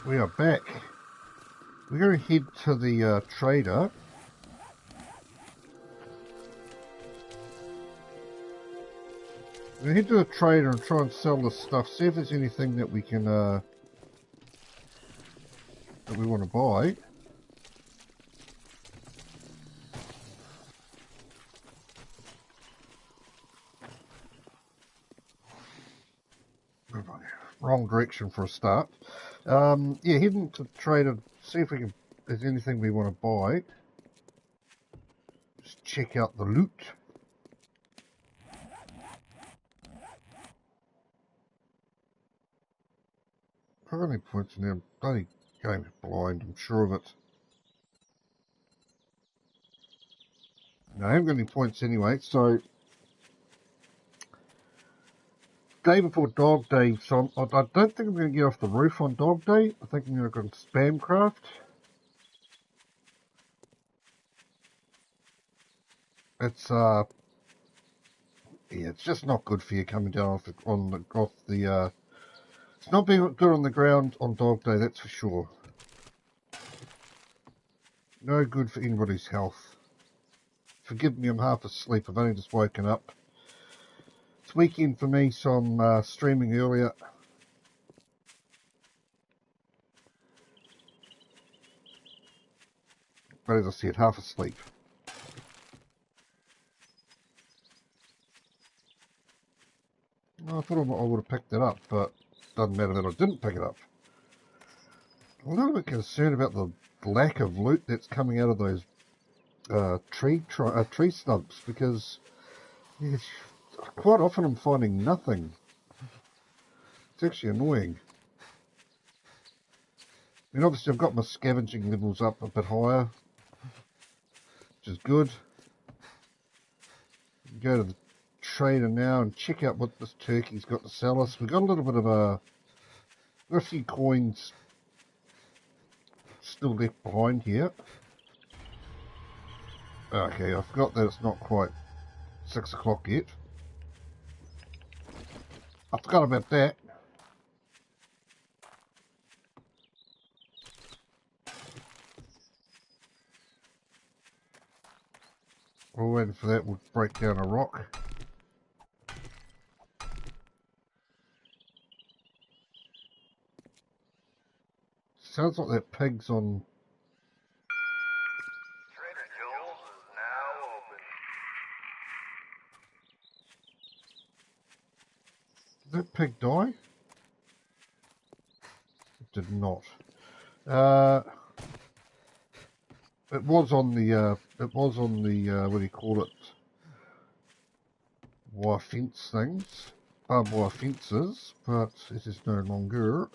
We are back. We're going to head to the trader. We're going to head to the trader and try and sell this stuff. See if there's anything that we can, that we want to buy. Wrong direction for a start. Yeah, heading to the trader, see if we can, there's anything we want to buy. Just check out the loot. How many points in there? Bloody game's blind, I'm sure of it. No, I haven't got any points anyway, so day before Dog Day, so I don't think I'm going to get off the roof on Dog Day. I think I'm going to go spam craft. It's yeah, it's just not good for you coming down off the it's not being good on the ground on Dog Day, that's for sure. No good for anybody's health. Forgive me, I'm half asleep. I've only just woken up. It's weekend for me, so I'm streaming earlier. But as I said, half asleep. I thought I would have picked it up, but it doesn't matter that I didn't pick it up. I'm a little bit concerned about the lack of loot that's coming out of those tree stumps, because quite often I'm finding nothing. It's actually annoying. I mean, obviously I've got my scavenging levels up a bit higher, which is good. Go to the trader now and check out what this turkey's got to sell us. We've got a little bit of a few coins still left behind here. Okay, I forgot that it's not quite 6 o'clock yet. I forgot about that. We're waiting for that. We'll break down a rock. Sounds like that pig's on. Trader Joel's is now open. Did that pig die? It did not. It was on the. What do you call it? Wire fence things, barbed wire fences, but it is no longer.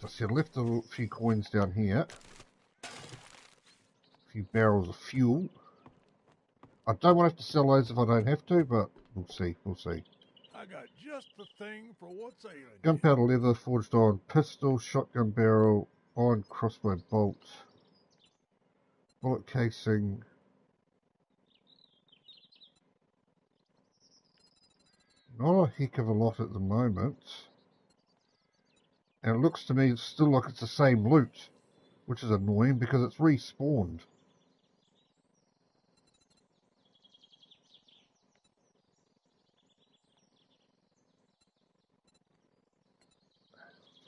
Just I left a few coins down here, a few barrels of fuel. I don't want to have to sell those if I don't have to, but we'll see. We'll see. I got just the thing for what's ailing you. Gunpowder leather, forged iron pistol, shotgun barrel, iron crossbow bolt, bullet casing. Not a heck of a lot at the moment. And it looks to me still like it's the same loot, which is annoying because it's respawned.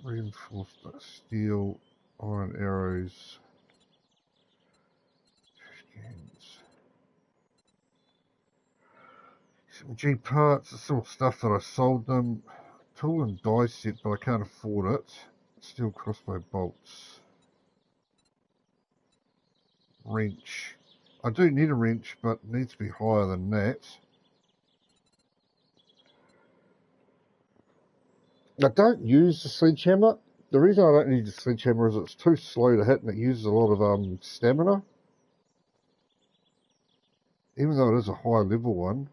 Reinforced steel, iron arrows, scans. G parts, it's all stuff that I sold them. Tool and die set, but I can't afford it. Steel crossbow bolts. Wrench. I do need a wrench, but it needs to be higher than that. I don't use the sledgehammer. The reason I don't need the sledgehammer is it's too slow to hit and it uses a lot of stamina. Even though it is a high level one.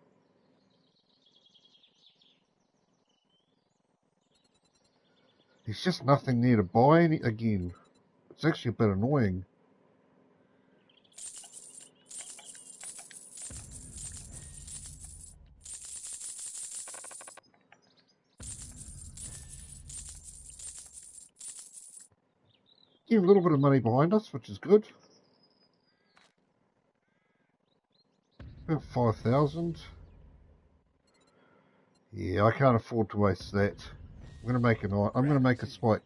There's just nothing there to buy again. It's actually a bit annoying. Give a little bit of money behind us, which is good. About 5,000. Yeah, I can't afford to waste that. I'm going to make a spike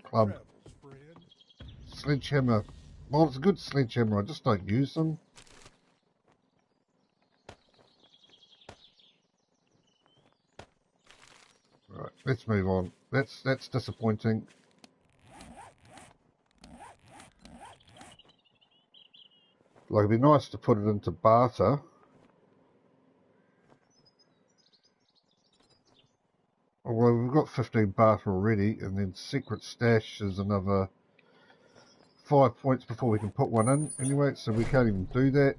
club. Sledgehammer. Well, it's a good sledgehammer. I just don't use them. Right, let's move on. That's disappointing. Like, it'd be nice to put it into barter. Well, we've got 15 barter already, and then secret stash is another 5 points before we can put one in. Anyway, so we can't even do that.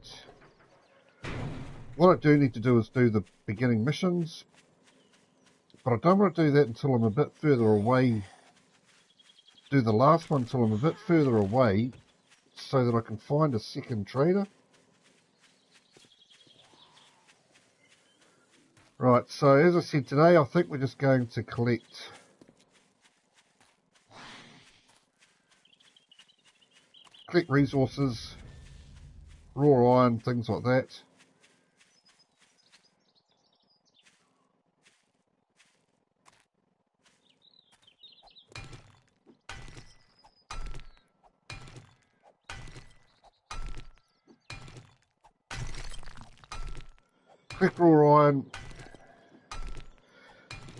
What I do need to do is do the beginning missions, but I don't want to do that until I'm a bit further away. Do the last one until I'm a bit further away, so that I can find a second trader. Right, so as I said today, I think we're just going to collect resources, raw iron, things like that. Collect raw iron.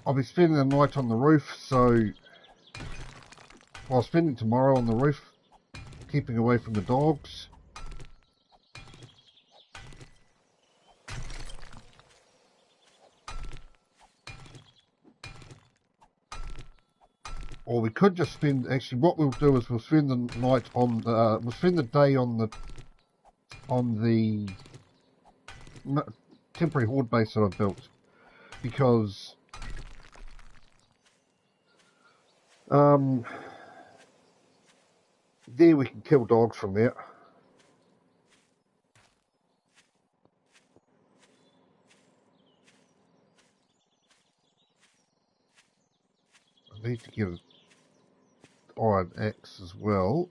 I'll be spending the night on the roof, so I'll spend it tomorrow on the roof, keeping away from the dogs. Or we could just spend, actually what we'll do is we'll spend the night on, we'll spend the day on the temporary horde base that I've built. Because, there we can kill dogs from there. I need to get an iron axe as well.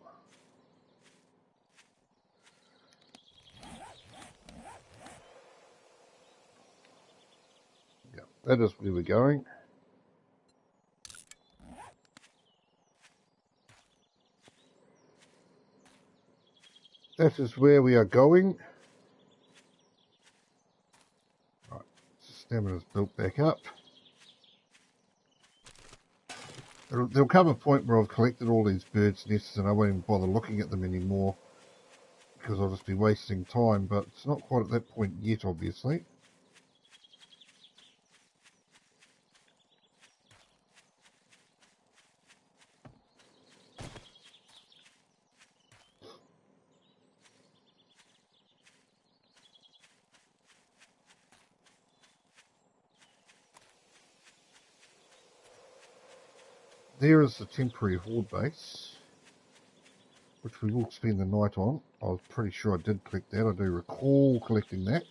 Yeah, that is where we're going. That is where we are going. Right, stamina's built back up. There'll come a point where I've collected all these birds' nests and I won't even bother looking at them anymore, because I'll just be wasting time, but it's not quite at that point yet, obviously. There is the temporary horde base, which we will spend the night on. I was pretty sure I did collect that. I do recall collecting that.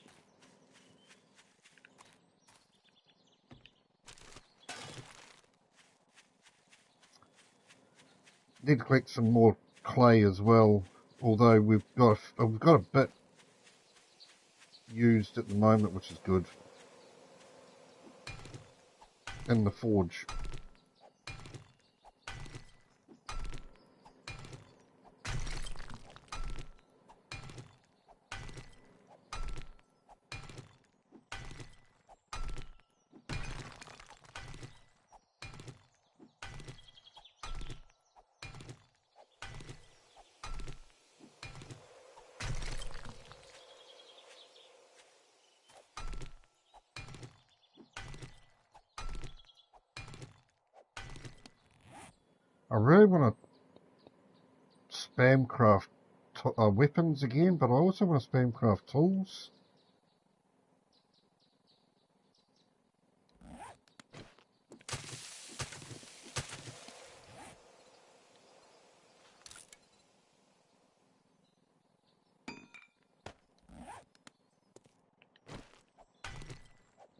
Need to collect some more clay as well, although we've got a bit used at the moment, which is good. In the forge. I really want to spam craft weapons again, but I also want to spam craft tools.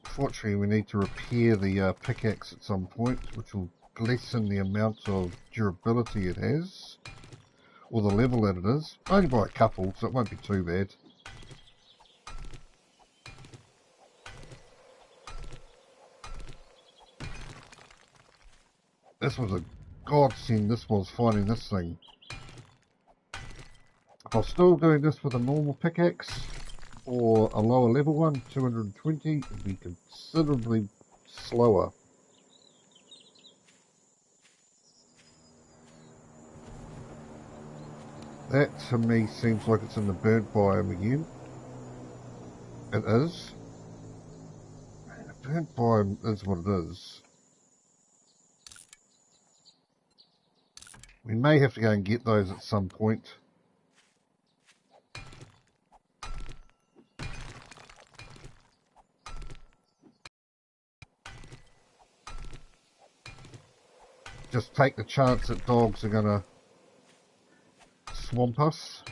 Fortunately, we need to repair the pickaxe at some point, which will lessen the amount of durability it has. or the level that it is. Only by a couple, so it won't be too bad. This was a godsend, this was finding this thing. If I was still doing this with a normal pickaxe, or a lower level one, 220, it'd be considerably slower. That to me seems like it's in the burnt biome again. It is. The burnt biome is what it is. We may have to go and get those at some point. Just take the chance that dogs are gonna swamp us.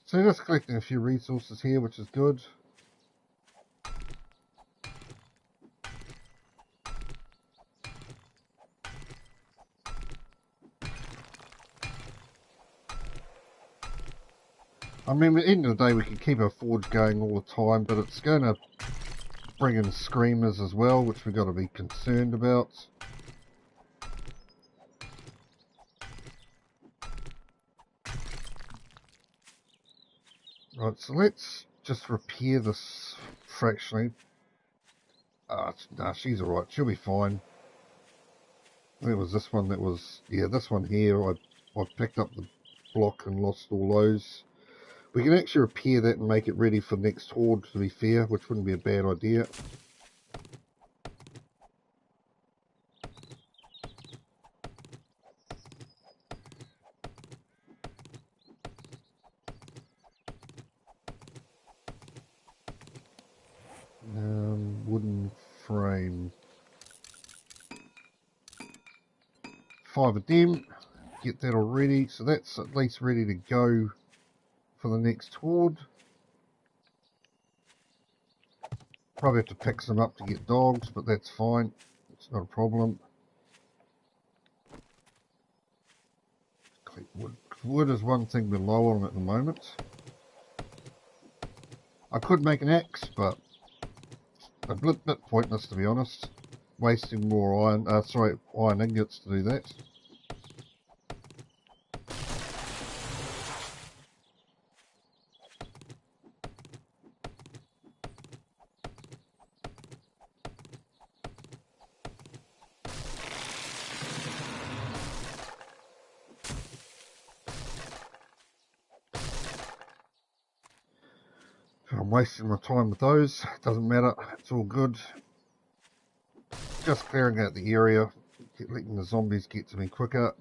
So just collecting a few resources here, which is good. I mean, at the end of the day, we can keep our forge going all the time, but it's going to bring in screamers as well, which we've got to be concerned about. Right, so let's just repair this fractionally. Nah, she's alright, she'll be fine. There was this one that was, yeah, this one here, I picked up the block and lost all those. We can actually repair that and make it ready for the next horde, to be fair, which wouldn't be a bad idea. Wooden frame. 5 of them. Get that already. So that's at least ready to go for the next horde. Probably have to pick some up to get dogs, but that's fine. It's not a problem. Collect wood. Wood is one thing we're low on at the moment. I could make an axe, but a bit pointless, to be honest. Wasting more iron ingots to do that. I'm wasting my time with those. Doesn't matter. It's all good. Just clearing out the area, letting the zombies get to me quicker.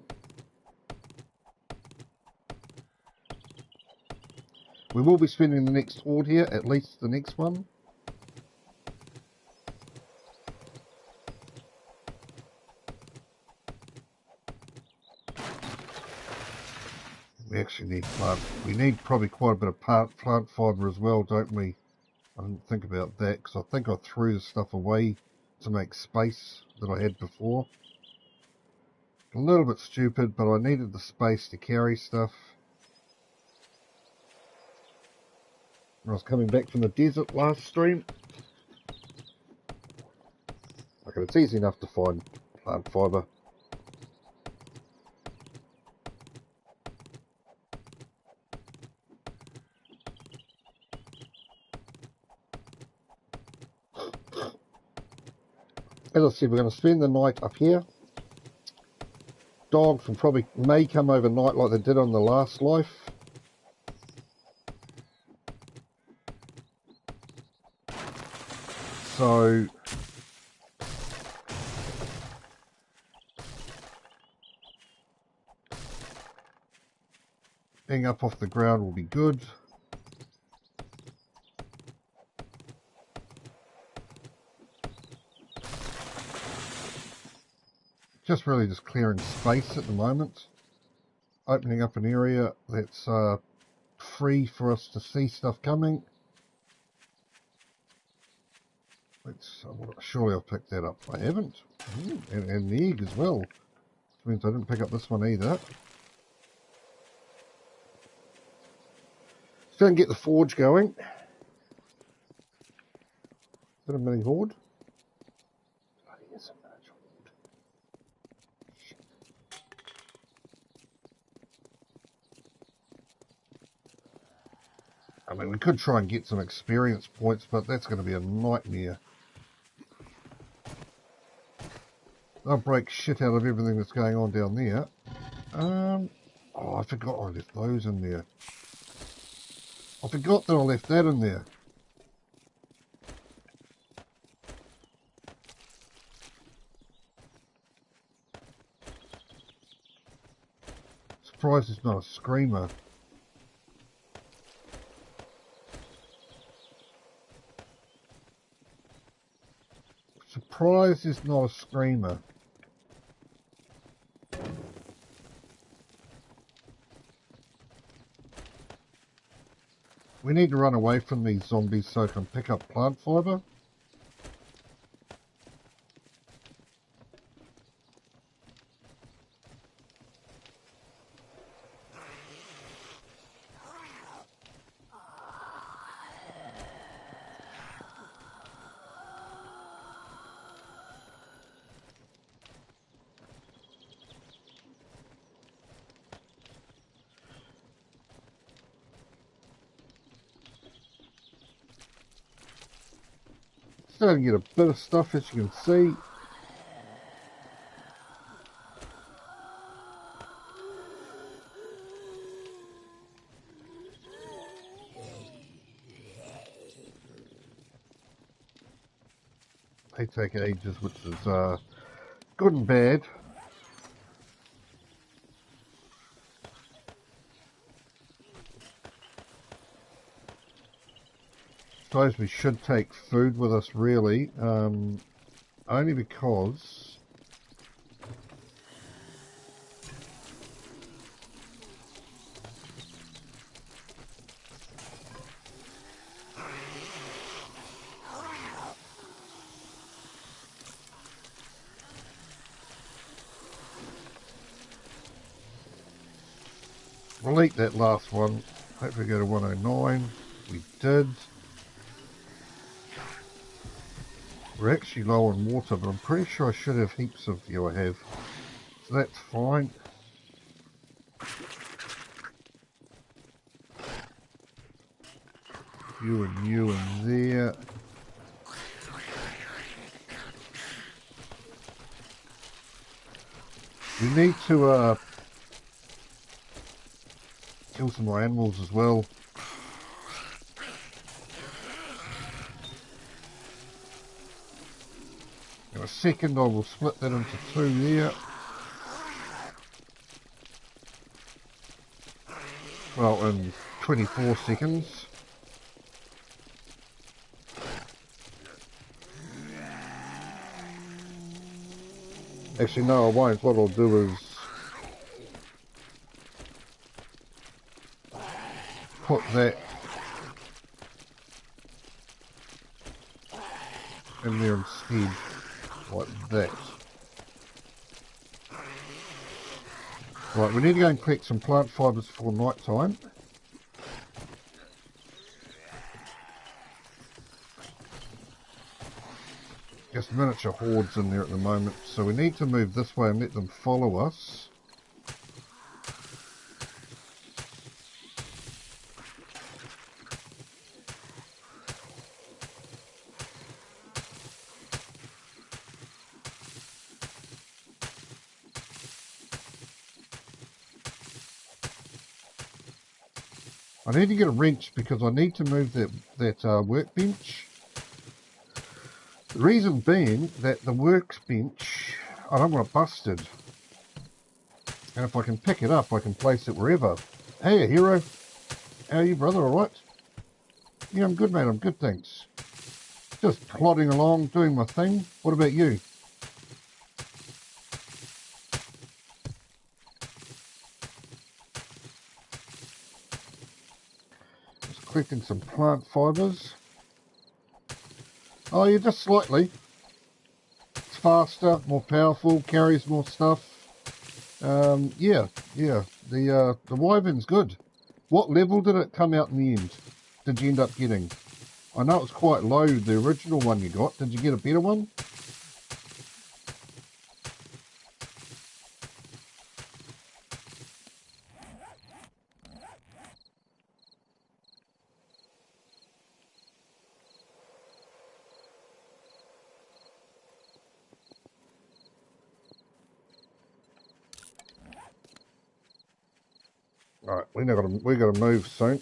We will be spending the next horde here, at least the next one. We actually need plant. We need probably quite a bit of plant fibre as well, don't we? I didn't think about that because I think I threw the stuff away to make space that I had before. A little bit stupid, but I needed the space to carry stuff. When I was coming back from the desert last stream. Okay, it's easy enough to find plant fibre. As I said, we're going to spend the night up here. Dogs may come overnight like they did on the last life. So Getting up off the ground will be good. Really just clearing space at the moment. Opening up an area that's free for us to see stuff coming. Surely I've picked that up. I haven't. And the egg as well. Which means I didn't pick up this one either. Let's go and get the forge going. Is that a mini horde? Oh, yes, a miniature horde. I mean, we could try and get some experience points, but that's going to be a nightmare. They'll break shit out of everything that's going on down there. Oh, I forgot I left those in there. I forgot that I left that in there. Surprised it's not a screamer. Surprised it's not a screamer. We need to run away from these zombies so I can pick up plant fibre. Starting to get a bit of stuff, as you can see. They take ages, which is good and bad. Suppose we should take food with us, really, only because we'll eat that last one. Hopefully we go to 109. We did. We're actually low on water, but I'm pretty sure I should have heaps of you. I have. So that's fine. You and there. We need to kill some more animals as well. In a second I will split that into two there. Well, in 24 seconds. Actually no, I won't. What I'll do is put that in there instead, like that. Right, we need to go and collect some plant fibres for night time. There's miniature hordes in there at the moment, so we need to move this way and let them follow us. I need to get a wrench because I need to move that workbench. The reason being that the workbench, I don't want it busted. And if I can pick it up, I can place it wherever. Hey, hero. How are you, brother? All right? Yeah, I'm good, mate. I'm good, thanks. Just plodding along, doing my thing. What about you? Just collecting some plant fibres. Oh, yeah, just slightly. It's faster, more powerful, carries more stuff. Yeah. The wyvern's good. What level did it come out in the end? Did you end up getting? I know it was quite low, the original one you got. Did you get a better one? Alright, we gotta move soon.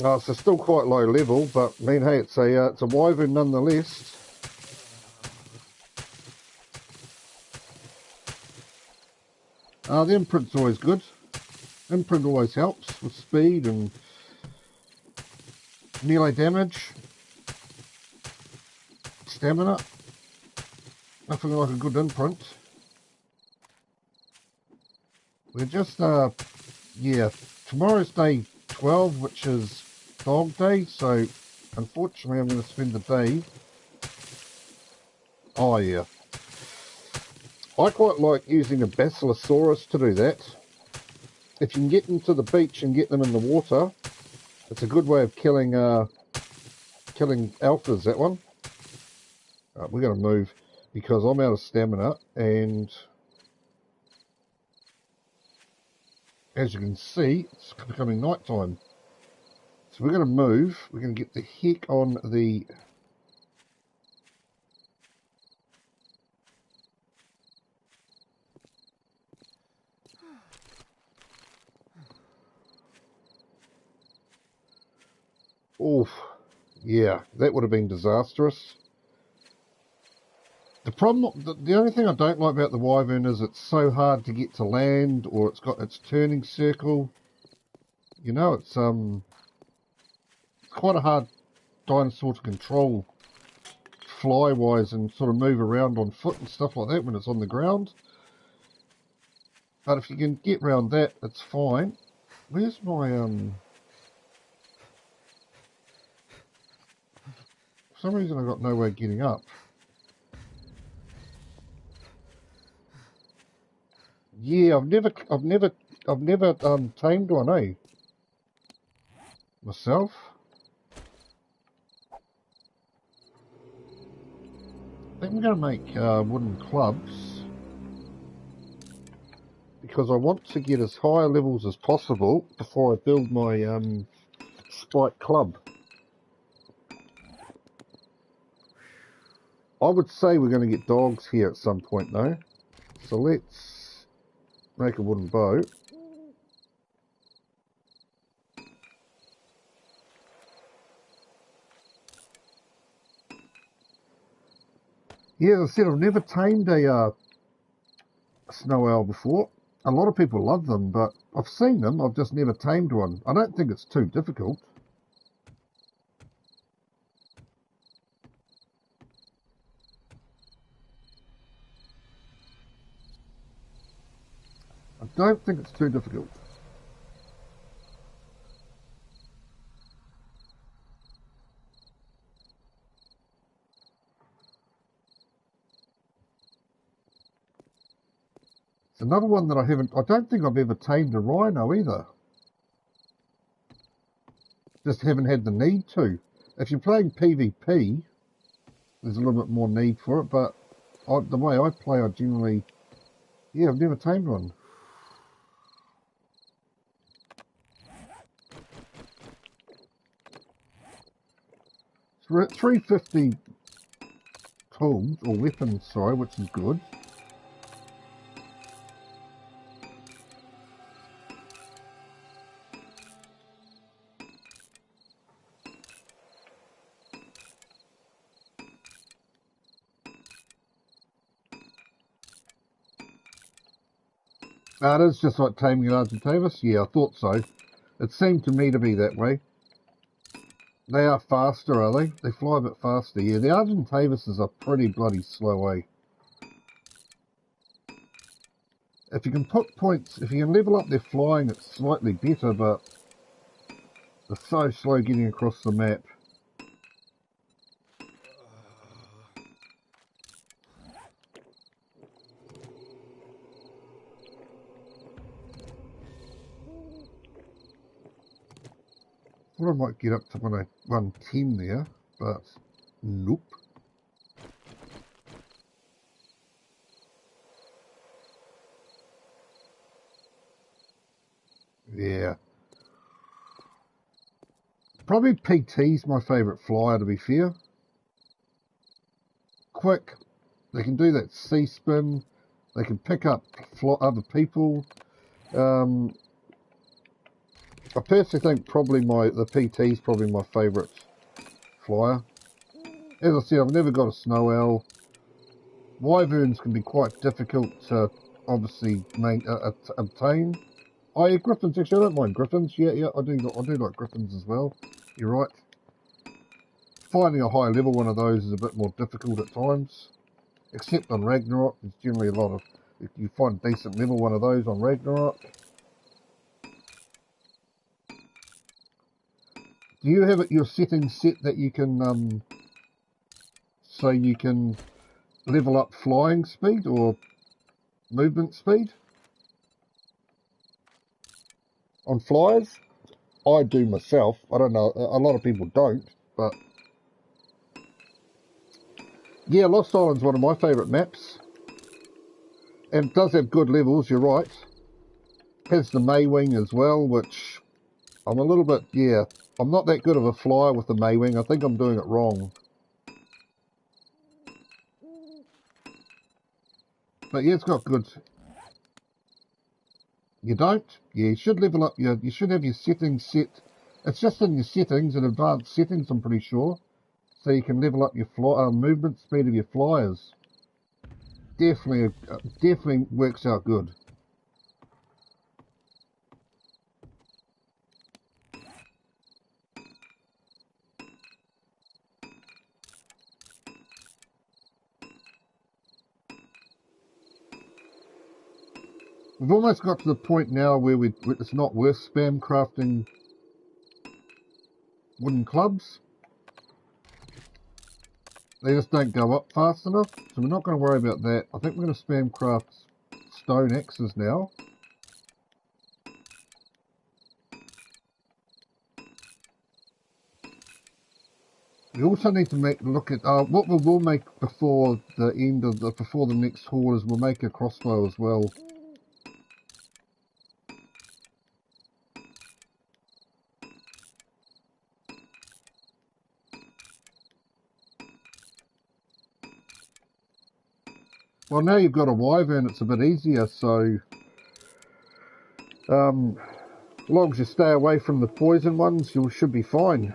Oh, so still quite low level, but I mean, hey, it's a wyvern nonetheless. The imprint's always good. Imprint always helps with speed and melee damage, stamina. Nothing like a good imprint. We're just, yeah, tomorrow's day 12, which is dog day, so unfortunately I'm going to spend the day. Oh, yeah. I quite like using a Basilosaurus to do that. If you can get them to the beach and get them in the water, it's a good way of killing alphas, that one. We're going to move because I'm out of stamina, and as you can see, it's becoming night time. So we're going to move. We're going to get the heck on the... Oof. Yeah, that would have been disastrous. The problem, the only thing I don't like about the wyvern is it's so hard to get to land, or it's got its turning circle. You know, it's quite a hard dinosaur to control fly-wise and sort of move around on foot and stuff like that when it's on the ground. But if you can get around that, it's fine. Where's my, for some reason I've got no way of getting up. Yeah, I've never tamed one, eh? Myself. I think I'm going to make wooden clubs because I want to get as high levels as possible before I build my spike club. I would say we're going to get dogs here at some point though, so let's make a wooden bow. Yeah, as I said, I've never tamed a snow owl before. A lot of people love them, but I've seen them, I've just never tamed one. I don't think it's too difficult. I don't think it's too difficult. It's another one that I don't think I've ever tamed a rhino either. Just haven't had the need to. If you're playing PvP, there's a little bit more need for it, but the way I play, I generally, yeah, I've never tamed one. So we're at 350 tools, or weapons, sorry, which is good. It is just like taming an Argentavis? Yeah, I thought so. It seemed to me to be that way. They are faster, are they? They fly a bit faster. Yeah, the Argentavises are pretty bloody slow, eh? If you can put points, if you can level up their flying, it's slightly better, but they're so slow getting across the map. Thought I might get up to 110 there, but nope. Yeah. Probably PT's my favourite flyer, to be fair. Quick. They can do that C-spin. They can pick up other people. I personally think probably the PT's probably my favourite flyer. As I said, I've never got a snow owl. Wyverns can be quite difficult to obviously obtain. Oh yeah, griffins, actually I don't mind griffins. Yeah, I do like griffins as well. You're right. Finding a high level one of those is a bit more difficult at times. Except on Ragnarok, there's generally a lot of, if you find a decent level one of those on Ragnarok. Do you have your settings set that you can, so you can level up flying speed or movement speed on flyers? I do myself. I don't know, a lot of people don't, but yeah, Lost Island's one of my favourite maps. And it does have good levels, you're right. Has the Maywing as well, which I'm a little bit, yeah, I'm not that good of a flyer with the Maywing. I think I'm doing it wrong. But yeah, it's got good. You don't? Yeah, you should level up you should have your settings set. It's just in your settings, in advanced settings, I'm pretty sure. So you can level up your movement speed of your flyers. Definitely works out good. We've almost got to the point now where it's not worth spam crafting wooden clubs. They just don't go up fast enough, so we're not going to worry about that. I think we're going to spam craft stone axes now. We also need to look at what we will make before the end of before the next horde is we'll make a crossbow as well. Well, now you've got a wyvern, it's a bit easier, so as long as you stay away from the poison ones, you should be fine.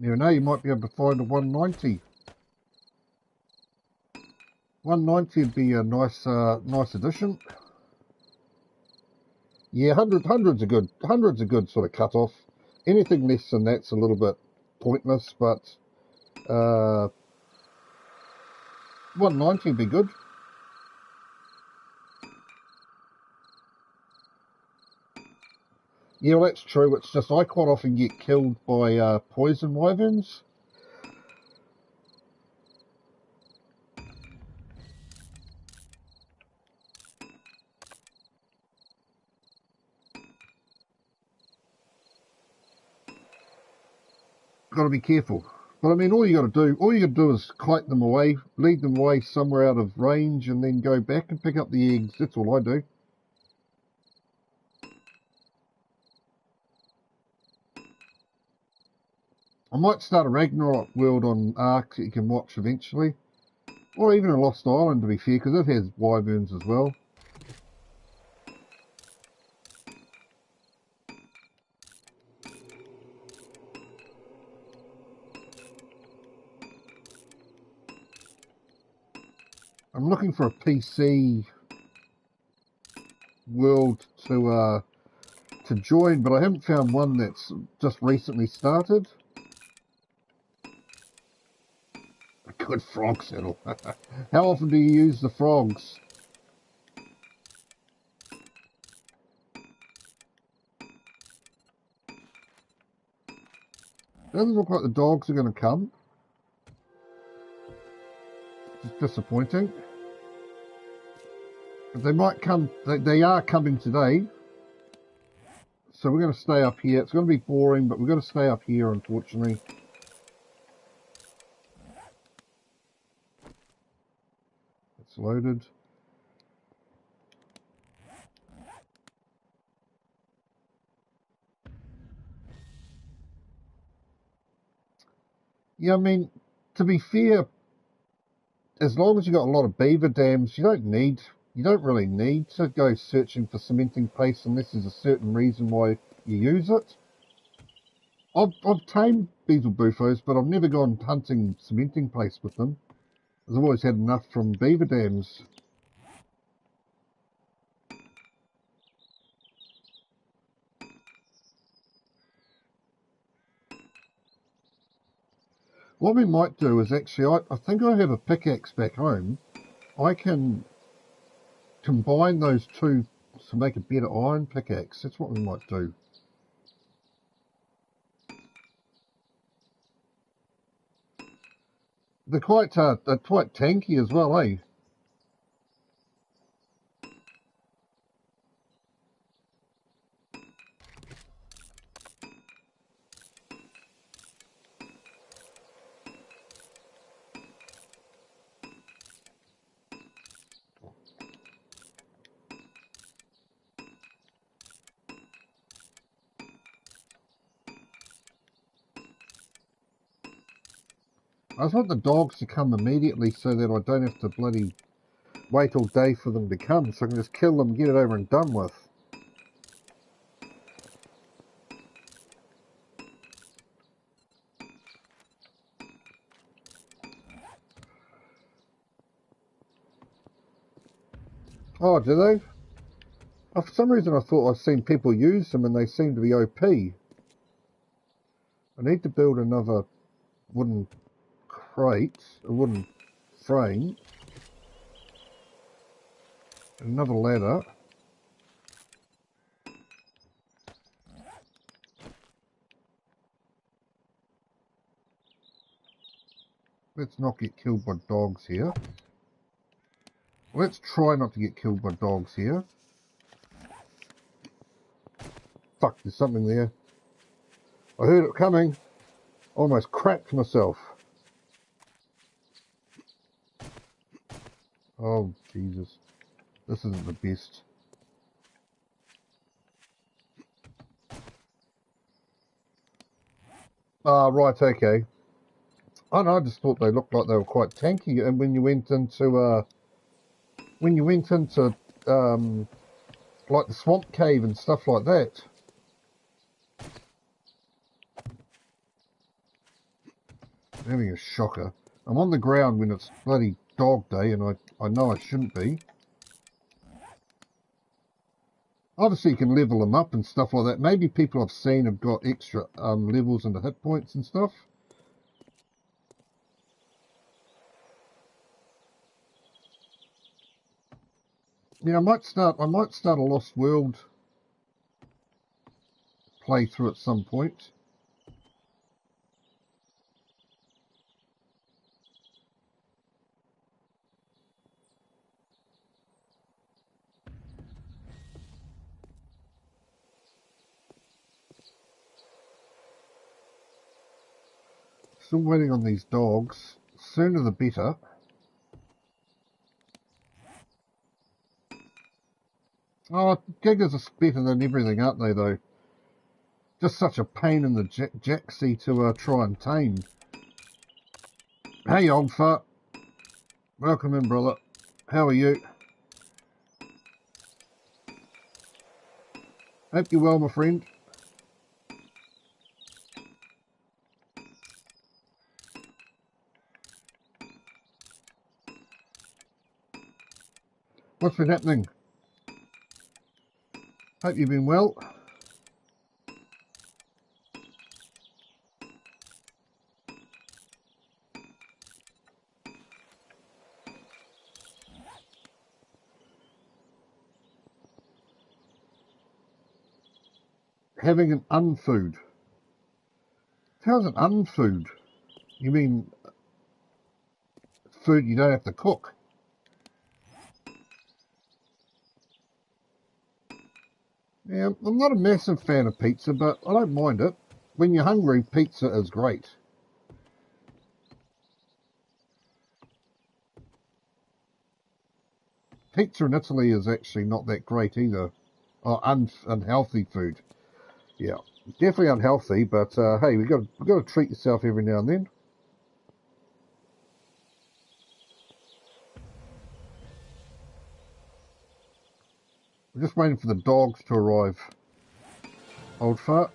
You know, you might be able to find a 190. 190 would be a nice addition. Yeah, hundreds are good. Hundreds are good sort of cut off. Anything less than that's a little bit pointless, but 190 would be good. Yeah, well, that's true. It's just I quite often get killed by poison wyverns. Got to be careful. But I mean, all you got to do is kite them away, lead them away somewhere out of range, and then go back and pick up the eggs. That's all I do. I might start a Ragnarok world on Ark that you can watch eventually. Or even a Lost Island, to be fair, because it has wyverns as well. I'm looking for a PC world to join, but I haven't found one that's just recently started. A good frog saddle. How often do you use the frogs? Doesn't look like the dogs are going to come. It's disappointing. But they might come. They are coming today. So we're going to stay up here. It's going to be boring, but we're going to stay up here, unfortunately. It's loaded. Yeah, I mean, to be fair, as long as you've got a lot of beaver dams, you don't really need to go searching for cementing paste unless there's a certain reason why you use it. I've tamed beetle buffos, but I've never gone hunting cementing paste with them. I've always had enough from beaver dams. What we might do is actually, I think I have a pickaxe back home. I can combine those two to make a better iron pickaxe. That's what we might do. They're quite tanky as well, eh? I just want the dogs to come immediately so that I don't have to bloody wait all day for them to come, so I can just kill them, get it over and done with. Oh, do they? Oh, for some reason I thought I'd seen people use them and they seem to be OP. I need to build another wooden crate, a wooden frame, another ladder. Let's not get killed by dogs here. Let's try not to get killed by dogs here. Fuck, there's something there. I heard it coming. Almost cracked myself. Oh, Jesus. This isn't the best. Ah, right, okay. Oh no, I just thought they looked like they were quite tanky, and when you went into like the swamp cave and stuff like that. I'm having a shocker. I'm on the ground when it's bloody dog day, and I know I shouldn't be. Obviously, you can level them up and stuff like that. Maybe people I've seen have got extra levels into hit points and stuff. Yeah, I might start a Lost World playthrough at some point. Still waiting on these dogs. Sooner the better. Oh, Gigas are better than everything, aren't they, though? Just such a pain in the jacksie to try and tame. Hey, old fart. Welcome in, brother. How are you? Hope you're well, my friend. What's been happening? Hope you've been well. Having an unfood. How's an unfood? You mean food you don't have to cook? Yeah, I'm not a massive fan of pizza, but I don't mind it. When you're hungry, pizza is great. Pizza in Italy is actually not that great either. Oh, unhealthy food. Yeah, definitely unhealthy, but hey, we've got to treat yourself every now and then. We're just waiting for the dogs to arrive. Old fart.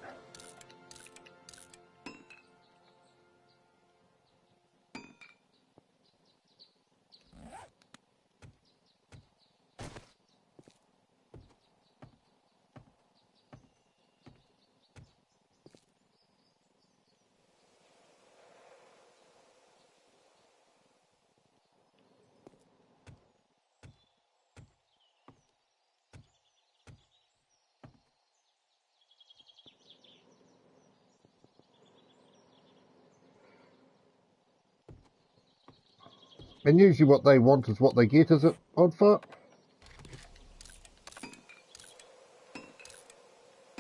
And usually what they want is what they get, is it, old fart?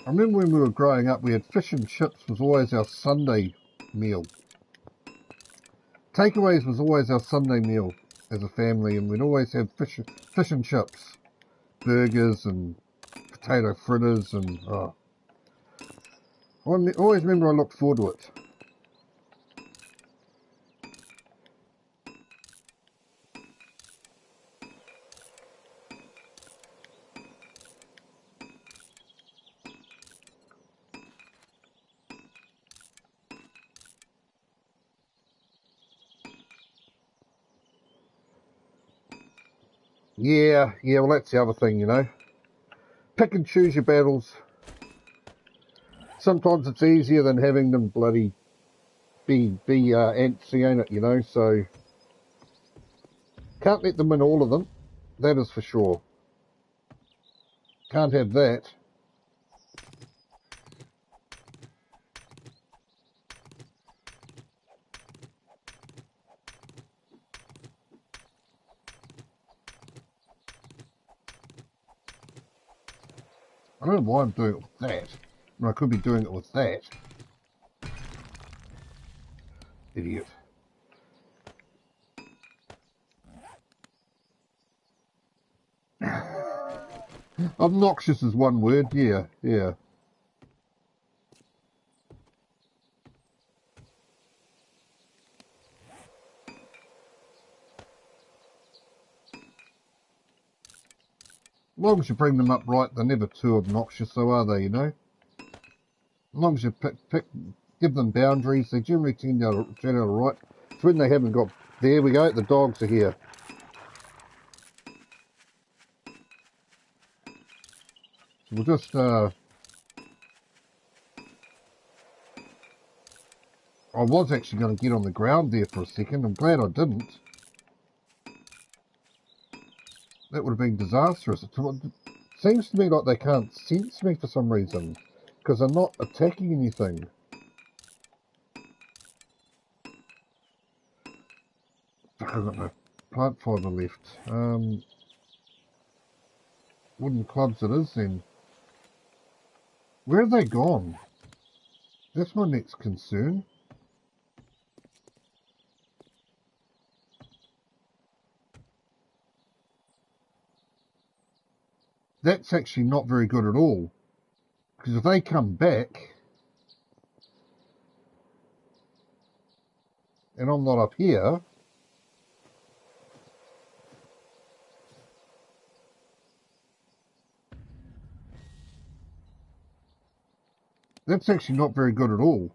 I remember when we were growing up, we had fish and chips was always our Sunday meal. Takeaways was always our Sunday meal as a family, and we'd always have fish and chips, burgers and potato fritters, and oh. I always remember I looked forward to it. Yeah, well that's the other thing, you know. Pick and choose your battles. Sometimes it's easier than having them bloody be antsy, ain't it, you know, so can't let them win all of them, that is for sure. Can't have that. I don't know why I'm doing it with that. I could be doing it with that. Idiot. Obnoxious is one word, yeah. As long as you bring them up right, they're never too obnoxious, though, are they, you know? As long as you give them boundaries, they generally turn out right. It's when they haven't got... There we go, the dogs are here. So we'll just... I was actually going to get on the ground there for a second. I'm glad I didn't. That would have been disastrous. It seems to me like they can't sense me for some reason, because they're not attacking anything. I've got no plant fibre left. Wooden clubs it is then. Where have they gone? That's my next concern. That's actually not very good at all. Because if they come back, and I'm not up here, that's actually not very good at all.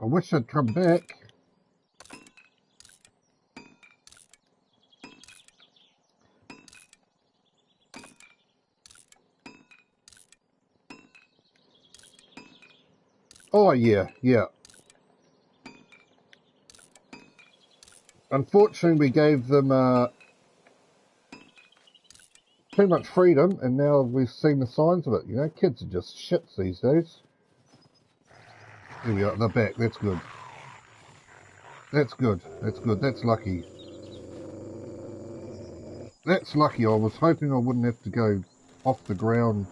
I wish I'd come back. Oh, yeah. Unfortunately, we gave them too much freedom, and now we've seen the signs of it. You know, kids are just shits these days. Here we are, they're back. That's good. That's good. That's lucky. That's lucky. I was hoping I wouldn't have to go off the ground,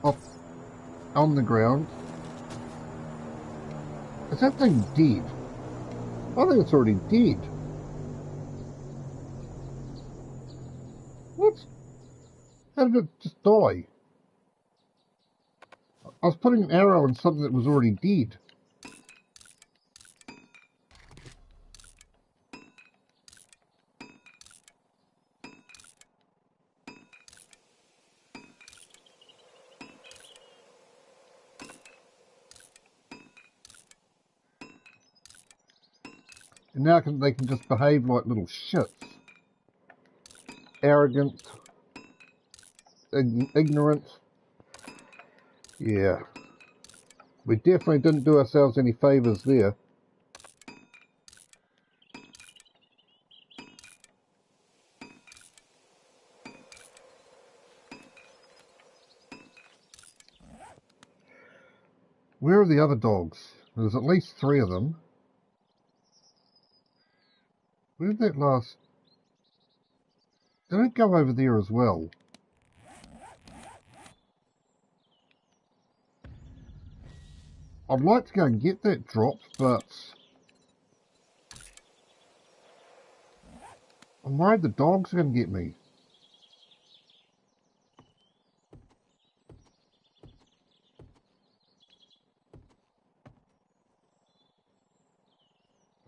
on the ground. Is that thing dead? I think it's already dead. What? How did it just die? I was putting an arrow on something that was already dead. And now they can just behave like little shits. Arrogant. Ignorant. Yeah. We definitely didn't do ourselves any favours there. Where are the other dogs? There's at least 3 of them. Where did that last... Did it go over there as well? I'd like to go and get that drop, but... I'm worried the dogs are going to get me.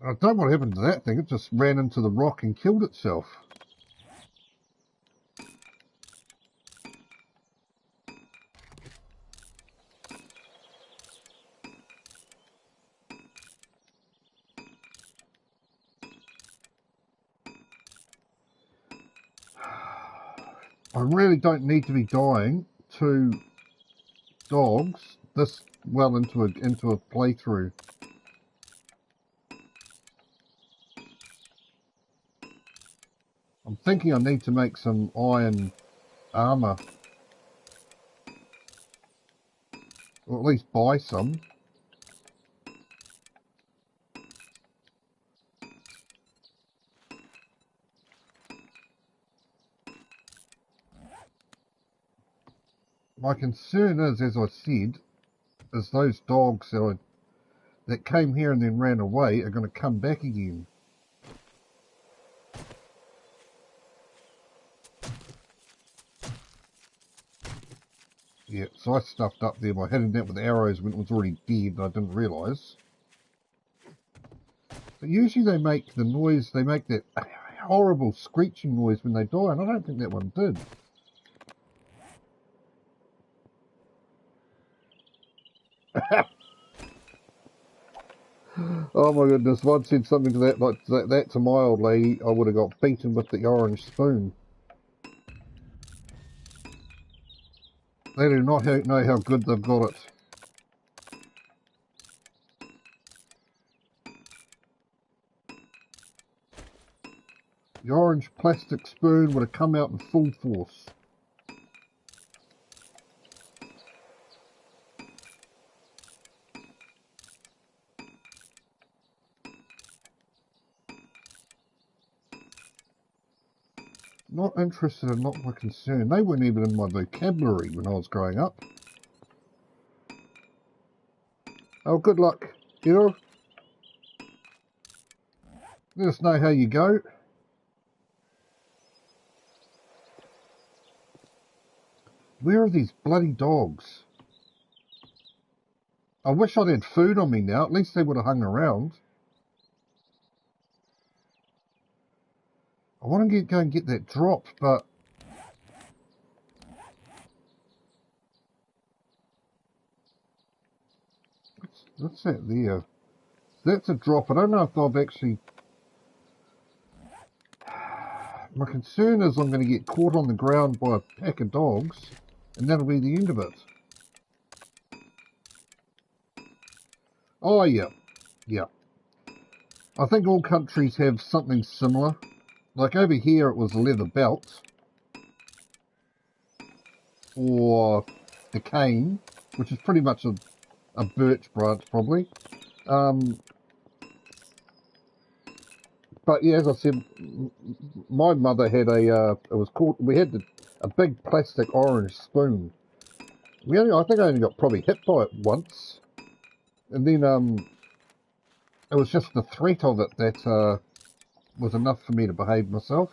I don't know what happened to that thing. It just ran into the rock and killed itself. I really don't need to be dying to dogs this well into a playthrough. I'm thinking I need to make some iron armor. Or at least buy some. My concern is, as I said, is those dogs that came here and then ran away are going to come back again. Yeah, so I stuffed up there by hitting that with arrows when it was already dead and I didn't realise. But usually they make the noise, they make that horrible screeching noise when they die, and I don't think that one did. Oh my goodness, if I'd said something to that, like that to my old lady, I would have got beaten with the orange spoon. They do not know how good they've got it. The orange plastic spoon would have come out in full force. Not interested and not my concern. They weren't even in my vocabulary when I was growing up. Oh, good luck, hero. Let us know how you go. Where are these bloody dogs? I wish I'd had food on me now. At least they would have hung around. I want to go and get that drop, but... What's that there? That's a drop. I don't know if I've actually... My concern is I'm going to get caught on the ground by a pack of dogs, and that'll be the end of it. Oh, yeah. Yeah. I think all countries have something similar. Like over here, it was a leather belt. Or the cane, which is pretty much a birch branch, probably. But yeah, as I said, my mother had it was called, we had a big plastic orange spoon. I think I only got probably hit by it once. And then, it was just the threat of it that, was enough for me to behave myself.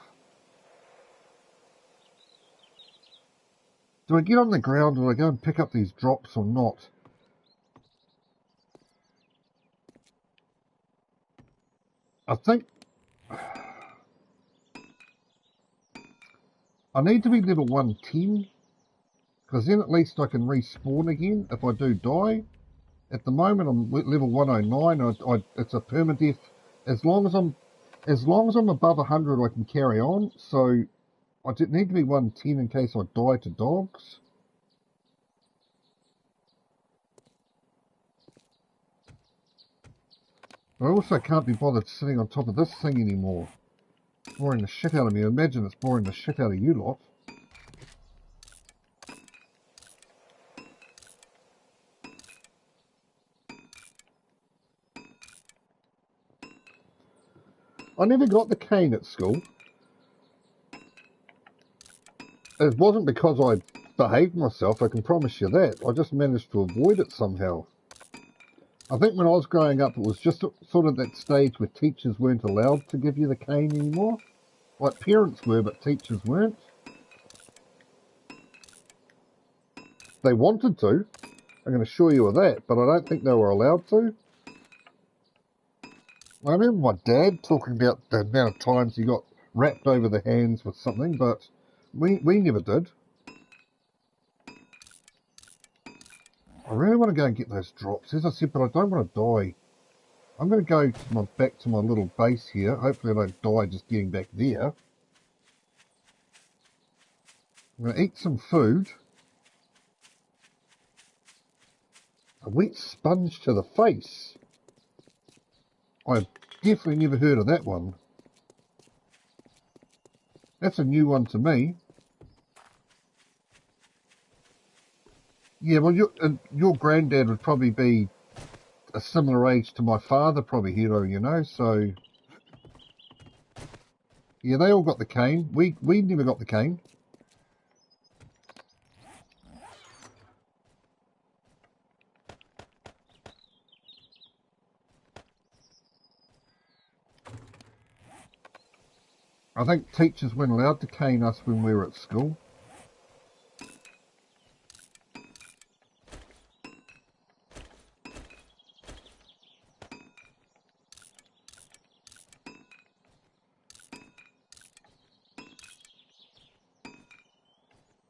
Do I get on the ground or do I go and pick up these drops or not? I think I need to be level 110, because then at least I can respawn again if I do die. At the moment I'm level 109. It's a permadeath. As long as I'm above 100, I can carry on. So I need to be 110 in case I die to dogs. I also can't be bothered sitting on top of this thing anymore. It's boring the shit out of me. Imagine it's boring the shit out of you lot. I never got the cane at school. It wasn't because I behaved myself, I can promise you that. I just managed to avoid it somehow. I think when I was growing up, it was just sort of that stage where teachers weren't allowed to give you the cane anymore. Like parents were, but teachers weren't. They wanted to, I can assure you of that, but I don't think they were allowed to. I remember my dad talking about the amount of times he got wrapped over the hands with something, but we never did. I really want to go and get those drops, as I said, but I don't want to die. I'm going to go to back to my little base here. Hopefully I don't die just getting back there. I'm going to eat some food. A wet sponge to the face. I've definitely never heard of that one. That's a new one to me. Yeah, well, your granddad would probably be a similar age to my father, probably, Hero, you know, so... Yeah, they all got the cane. We never got the cane. I think teachers weren't allowed to cane us when we were at school.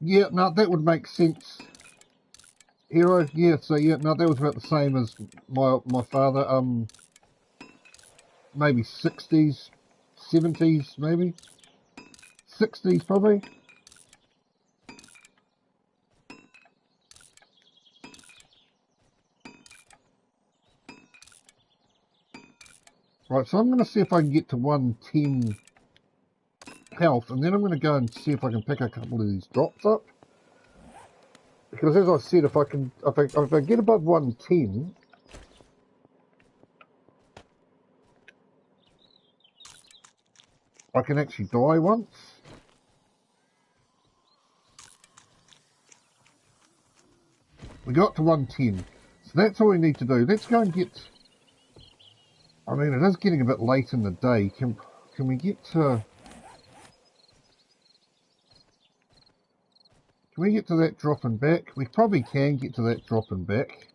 Yeah, no, that would make sense. Hero, yeah, so yeah, no, that was about the same as my father, maybe 60s, 70s, maybe? 60s, probably? Right, so I'm going to see if I can get to 110 health, and then I'm going to go and see if I can pick a couple of these drops up. Because as I said, if I get above 110, I can actually die once. We got to 110. So that's all we need to do. Let's go and get... I mean, it is getting a bit late in the day. Can we get to... Can we get to that drop and back? We probably can get to that drop and back.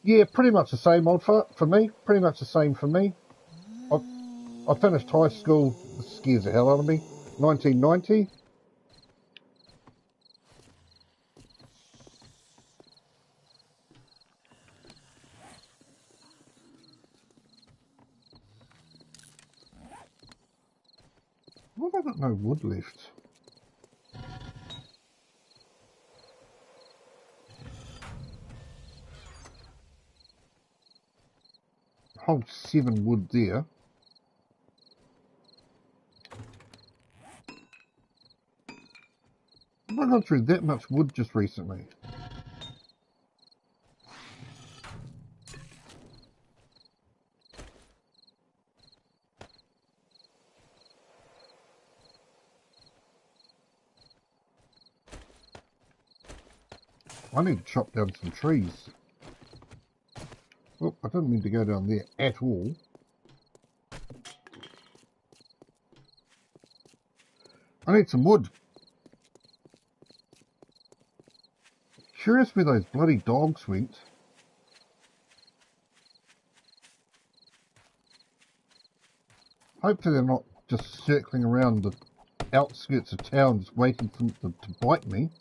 Yeah, pretty much the same old for me. Pretty much the same for me. I finished high school, this scares the hell out of me, 1990. Why have I got no wood left? Whole 7 wood there. Have I gone through that much wood just recently? I need to chop down some trees. Oh, I didn't mean to go down there at all. I need some wood. Curious where those bloody dogs went. Hopefully they're not just circling around the outskirts of town just waiting for them to bite me.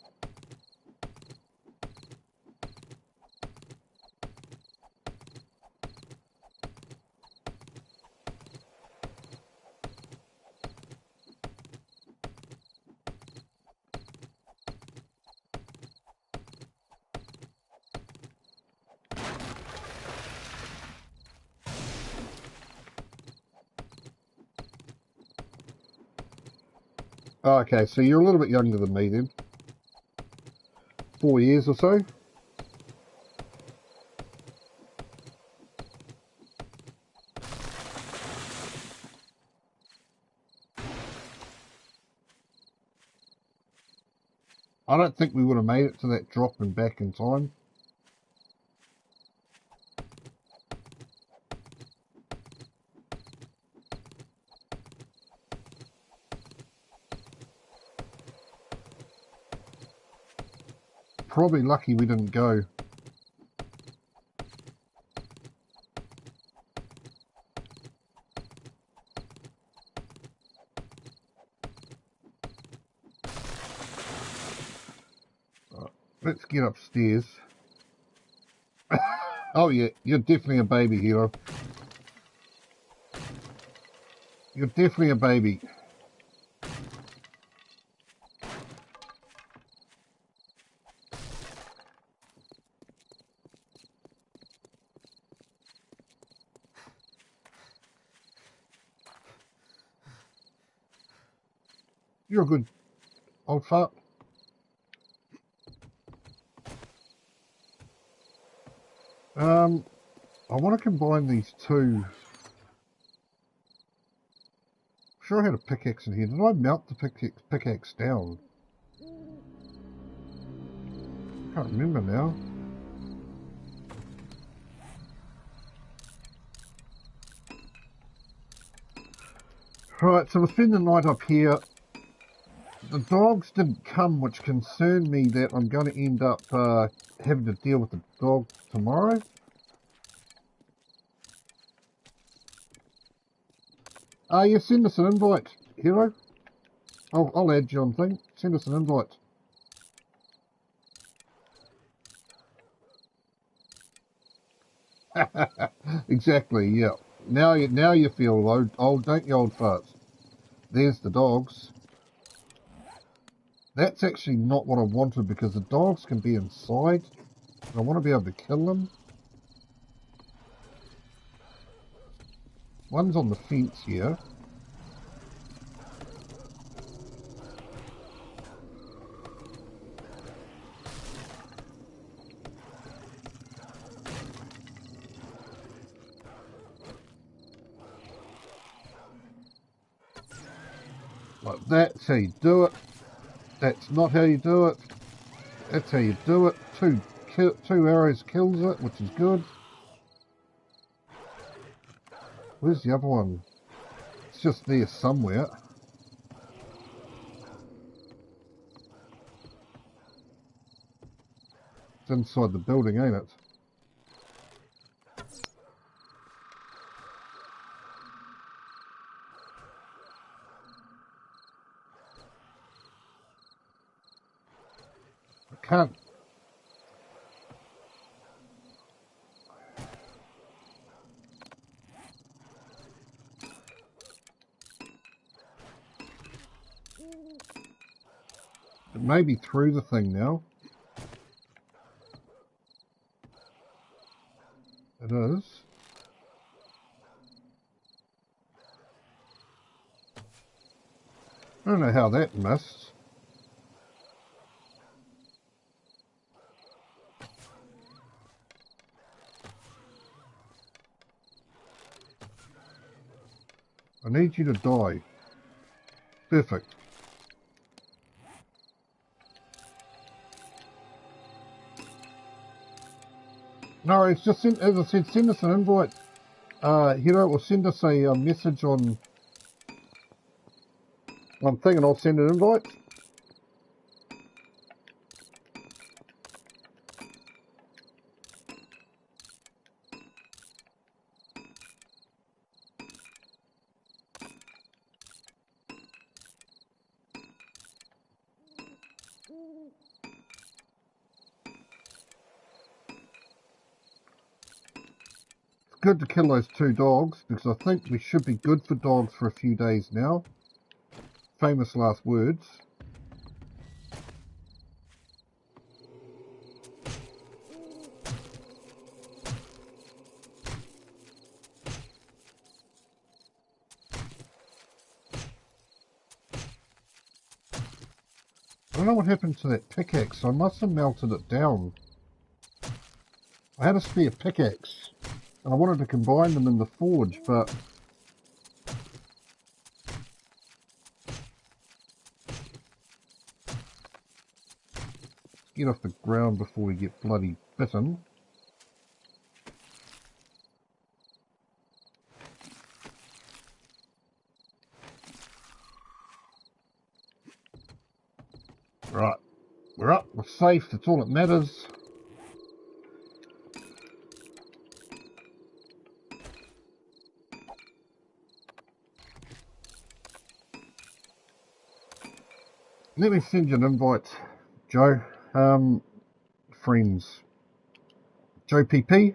Okay, so you're a little bit younger than me then. 4 years or so. I don't think we would have made it to that drop and back in time. Probably lucky we didn't go. Let's get upstairs. Oh yeah, you're definitely a baby, hero. You're definitely a baby. You're a good old fart. I want to combine these two. I'm sure I had a pickaxe in here. Did I melt the pickaxe down? I can't remember now. Right, so we'll spend the night up here. The dogs didn't come, which concerned me that I'm going to end up having to deal with the dog tomorrow. Yeah, send us an invite, hero. I'll add you on thing. Send us an invite. Exactly, yeah. Now you feel old, don't you, old farts? There's the dogs. That's actually not what I wanted because the dogs can be inside. I want to be able to kill them. One's on the fence here. Like that's how you do it. That's not how you do it. That's how you do it. Two arrows kills it, which is good. Where's the other one? It's just there somewhere. It's inside the building, ain't it? I can't. It may be through the thing now. It is. I don't know how that missed. I need you to die. Perfect. No, it's just, as I said, send us an invite. Hero will send us a message on thing and I'll send an invite. It's good to kill those two dogs because I think we should be good for dogs for a few days now. Famous last words. I don't know what happened to that pickaxe. I must have melted it down. I had a spare pickaxe and I wanted to combine them in the forge, but get off the ground before we get bloody bitten. Right, we're up, we're safe, that's all that matters. Let me send you an invite, Joe. Friends. Joe PP.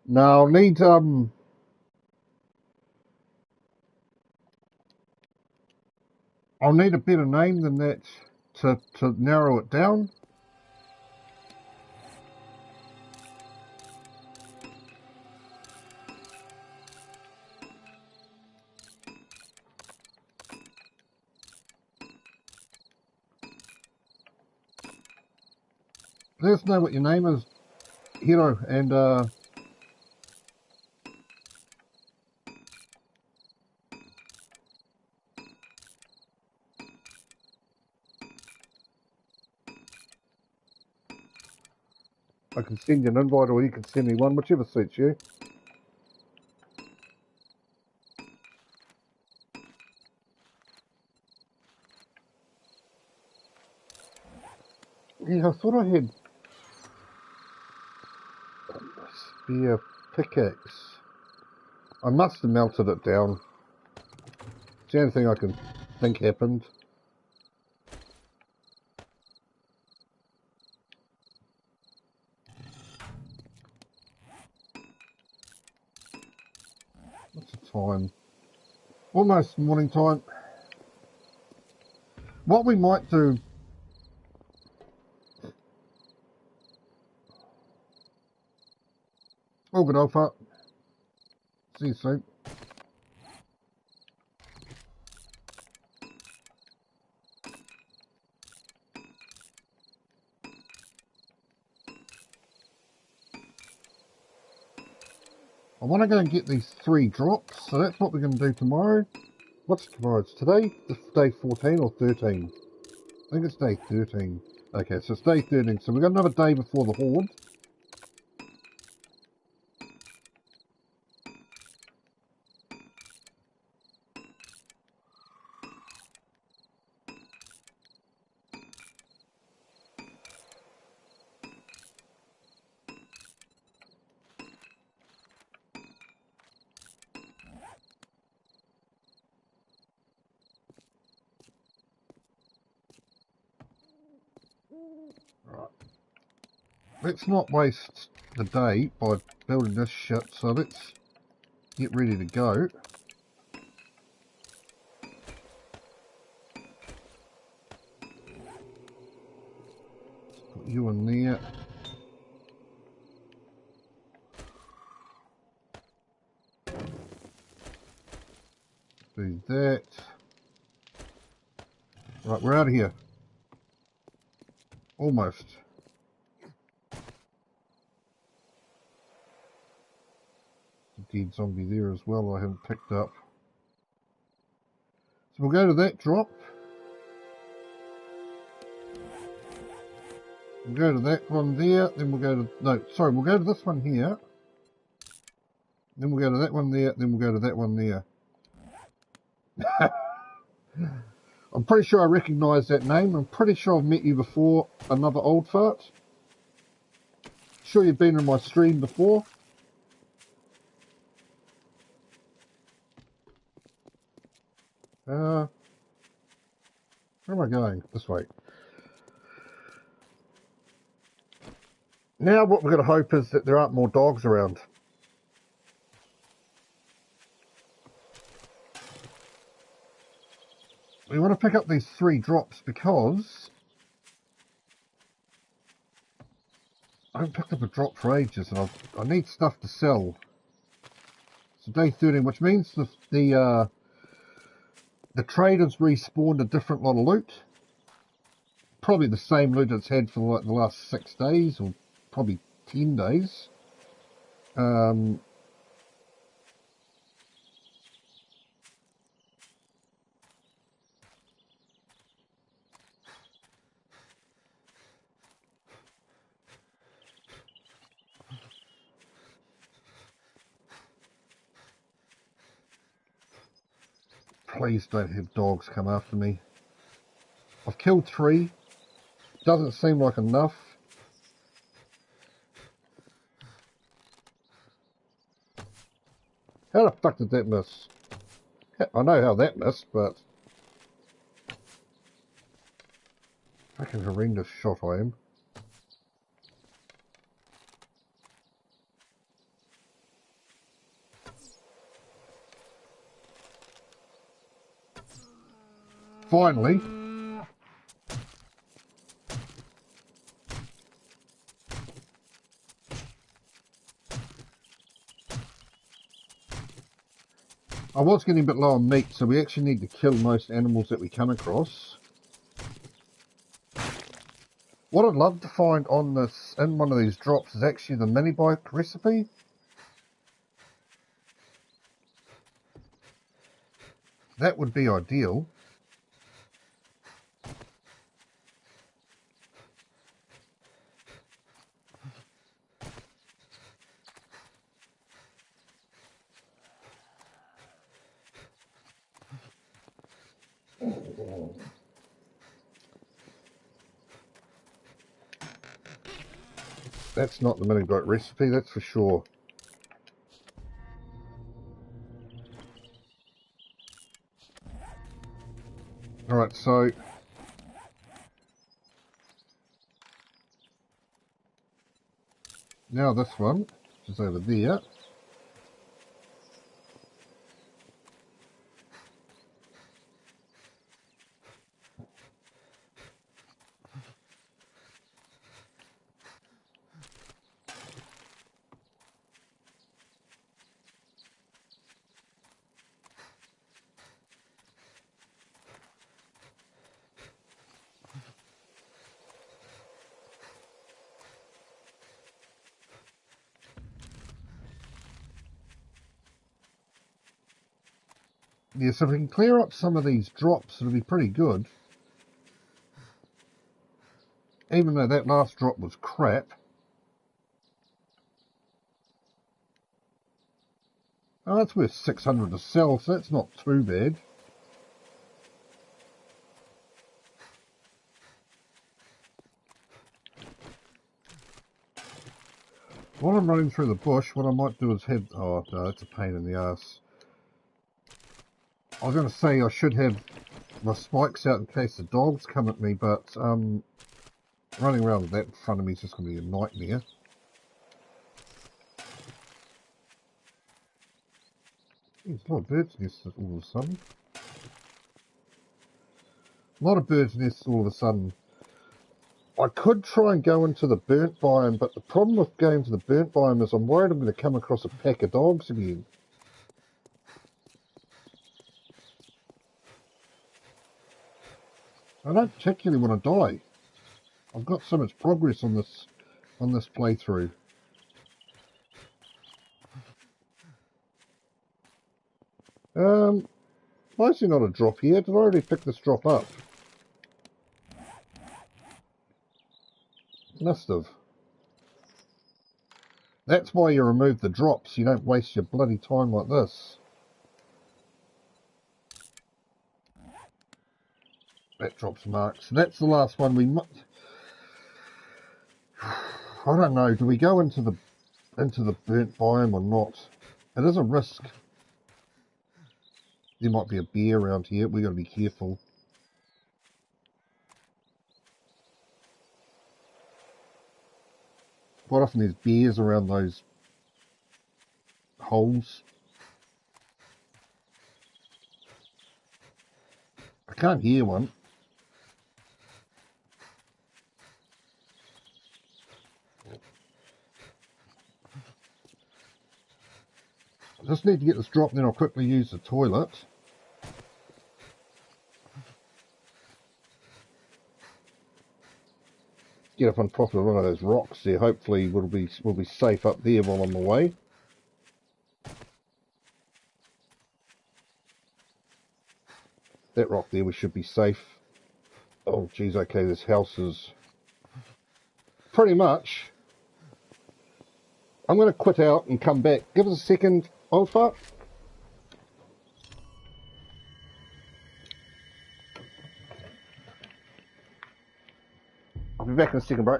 Now I'll need a better name than that to narrow it down. Let us know what your name is, Hero, and I can send you an invite or you can send me one, whichever suits you. Yeah, I thought I had a spare pickaxe. I must have melted it down. It's the only thing I can think happened. What's the time? Almost morning time. What we might do... All good, Alpha. See you soon. want to go and get these 3 drops, so that's what we're going to do tomorrow. What's tomorrow? It's today? This is day 14 or 13? I think it's day 13. Okay, so it's day 13, so we've got another day before the Horde. Right. Let's not waste the day by building this shit, so let's get ready to go. Put you in there. Do that. Right, we're out of here. Almost. Dead zombie there as well I haven't picked up. So we'll go to that drop. We'll go to that one there, then we'll go to... No, sorry, we'll go to this one here. Then we'll go to that one there, then we'll go to that one there. I'm pretty sure I recognise that name. I'm pretty sure I've met you before, another old fart. Sure you've been in my stream before. Where am I going? This way. Now what we're going to hope is that there aren't more dogs around. We want to pick up these 3 drops because I haven't picked up a drop for ages and I need stuff to sell. So day 13, which means the traders respawned a different lot of loot. Probably the same loot it's had for like the last 6 days or probably 10 days. Please don't have dogs come after me. I've killed 3. Doesn't seem like enough. How the fuck did that miss? I know how that missed, but... Fucking horrendous shot I am. Finally. I was getting a bit low on meat, so we actually need to kill most animals that we come across. What I'd love to find on this, in one of these drops, is actually the mini bike recipe. That would be ideal. That's not the mini bike recipe, that's for sure. Alright, so... now this one, which is over there. Yes, if we can clear up some of these drops, it'll be pretty good. Even though that last drop was crap. Oh, that's worth 600 to sell, so that's not too bad. While I'm running through the bush, what I might do is have... Oh, no, that's a pain in the ass. I was going to say I should have my spikes out in case the dogs come at me, but running around with that in front of me is just going to be a nightmare. There's a lot of birds' nests all of a sudden. A lot of birds' nests all of a sudden. I could try and go into the burnt biome, but the problem with going to the burnt biome is I'm worried I'm going to come across a pack of dogs again. I don't particularly want to die. I've got so much progress on this playthrough. Why is there not a drop here? Did I already pick this drop up? Must have. That's why you remove the drops. You don't waste your bloody time like this. That drop's marked. So that's the last one we must... I don't know. Do we go into the burnt biome or not? It is a risk. There might be a bear around here. We got to be careful. Quite often there's bears around those holes. I can't hear one. I just need to get this drop, then I'll quickly use the toilet. Get up on top of one of those rocks there. Hopefully we'll be safe up there while I'm away. That rock there, we should be safe. Oh geez, okay, this house is pretty much. I'm going to quit out and come back. Give us a second, old fart. I'll be back in a second, bro.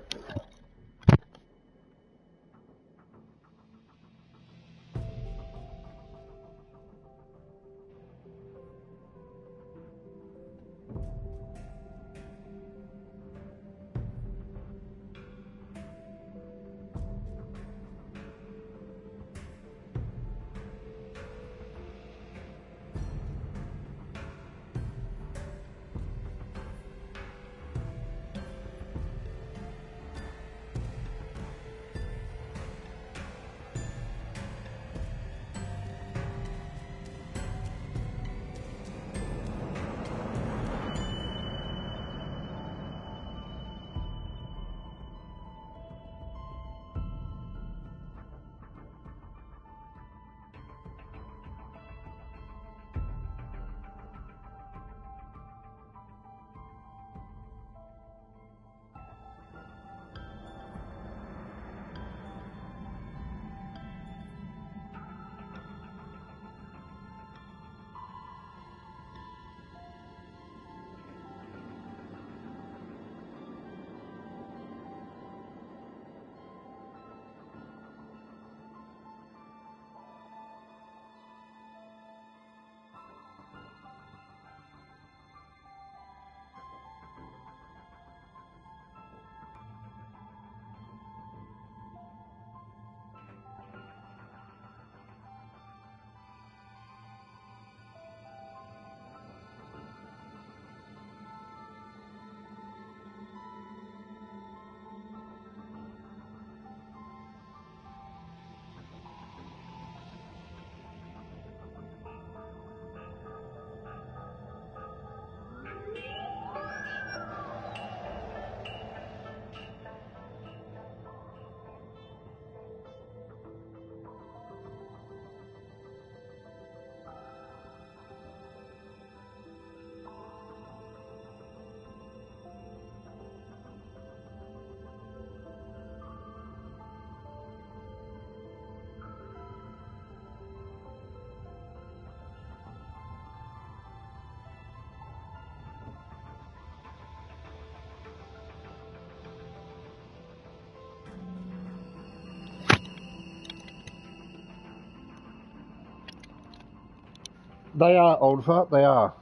They are, old fart, they are.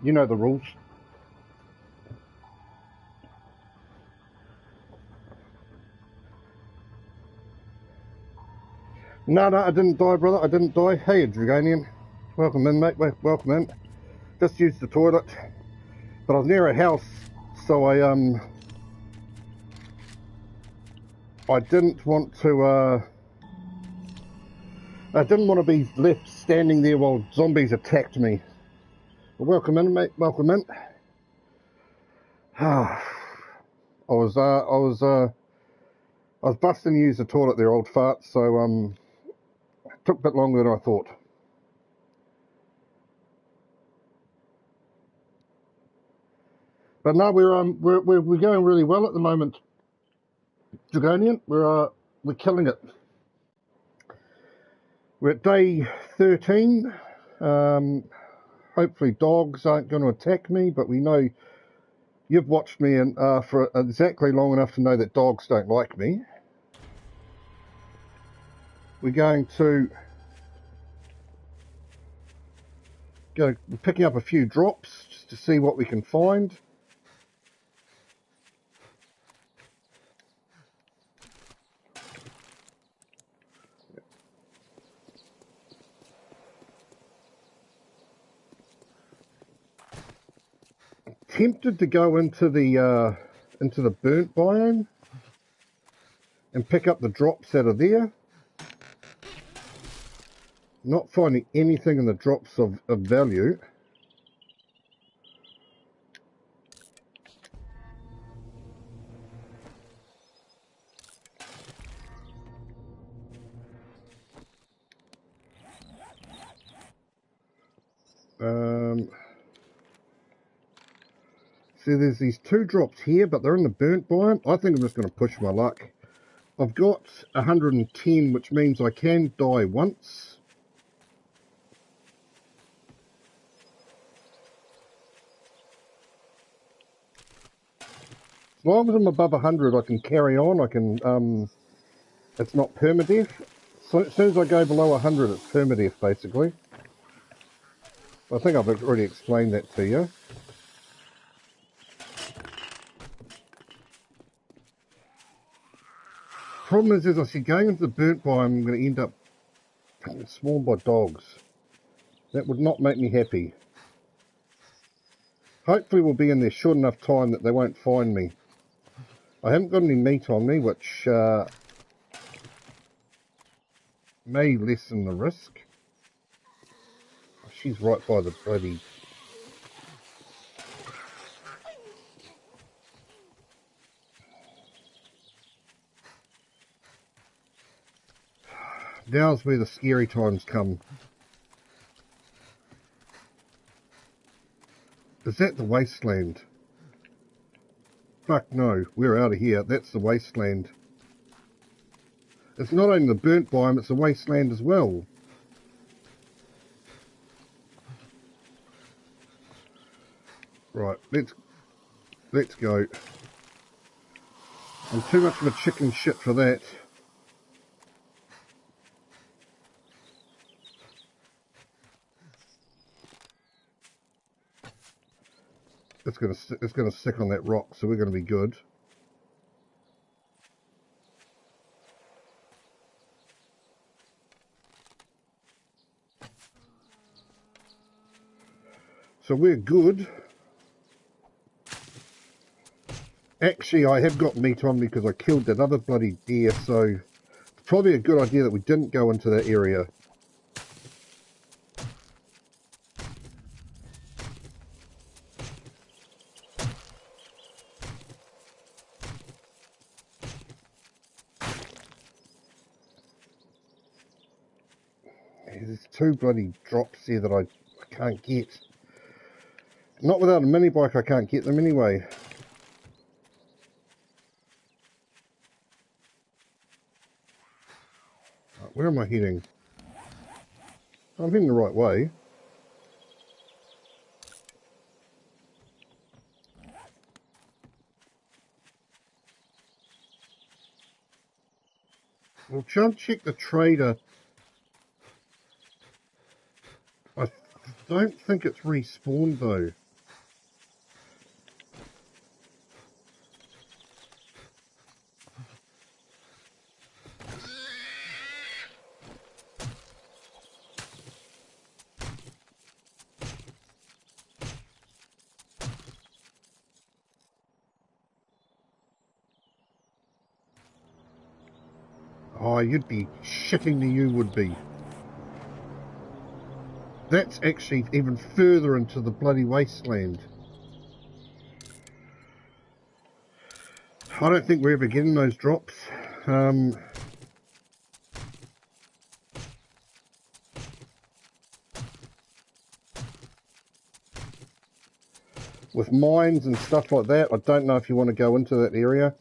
You know the rules. No, I didn't die, brother. I didn't die. Hey, Draganian. Welcome in, mate. Welcome in. Just used the toilet. But I was near a house, so I didn't want to, I didn't want to be left standing there while zombies attacked me. But welcome in, mate. Welcome in. I was busting to use the toilet there, old fart, so, it took a bit longer than I thought. But no, we're going really well at the moment, Dragonian. We're killing it. We're at day 13. Hopefully dogs aren't going to attack me, but we know you've watched me for exactly long enough to know that dogs don't like me. We're going to go picking up a few drops just to see what we can find. Tempted to go into the burnt biome and pick up the drops out of there. Not finding anything in the drops of value. See, there's these 2 drops here, but they're in the burnt biome. I think I'm just going to push my luck. I've got 110, which means I can die once. As long as I'm above 100, I can carry on. I can, it's not permadeath. So as soon as I go below 100, it's permadeath, basically. I think I've already explained that to you. Problem is, as I said, going into the burnt biome, I'm going to end up swarmed by dogs. That would not make me happy. Hopefully we'll be in there short enough time that they won't find me. I haven't got any meat on me, which may lessen the risk. She's right by the bloody... Now's where the scary times come. Is that the wasteland? Fuck no, we're out of here. That's the wasteland. It's not only the burnt biome, it's the wasteland as well. Right, let's go. I'm too much of a chicken shit for that. It's gonna stick on that rock, so we're gonna be good. So we're good. Actually, I have got meat on me because I killed that other bloody deer, so it's probably a good idea that we didn't go into that area. There's 2 bloody drops here that I can't get. Not without a mini bike, I can't get them anyway. Where am I heading? I'm heading the right way. We'll try and check the trader. I don't think it's respawned though. Oh, you'd be shitting me, you would be. That's actually even further into the bloody wasteland. I don't think we're ever getting those drops. With mines and stuff like that, I don't know if you want to go into that area.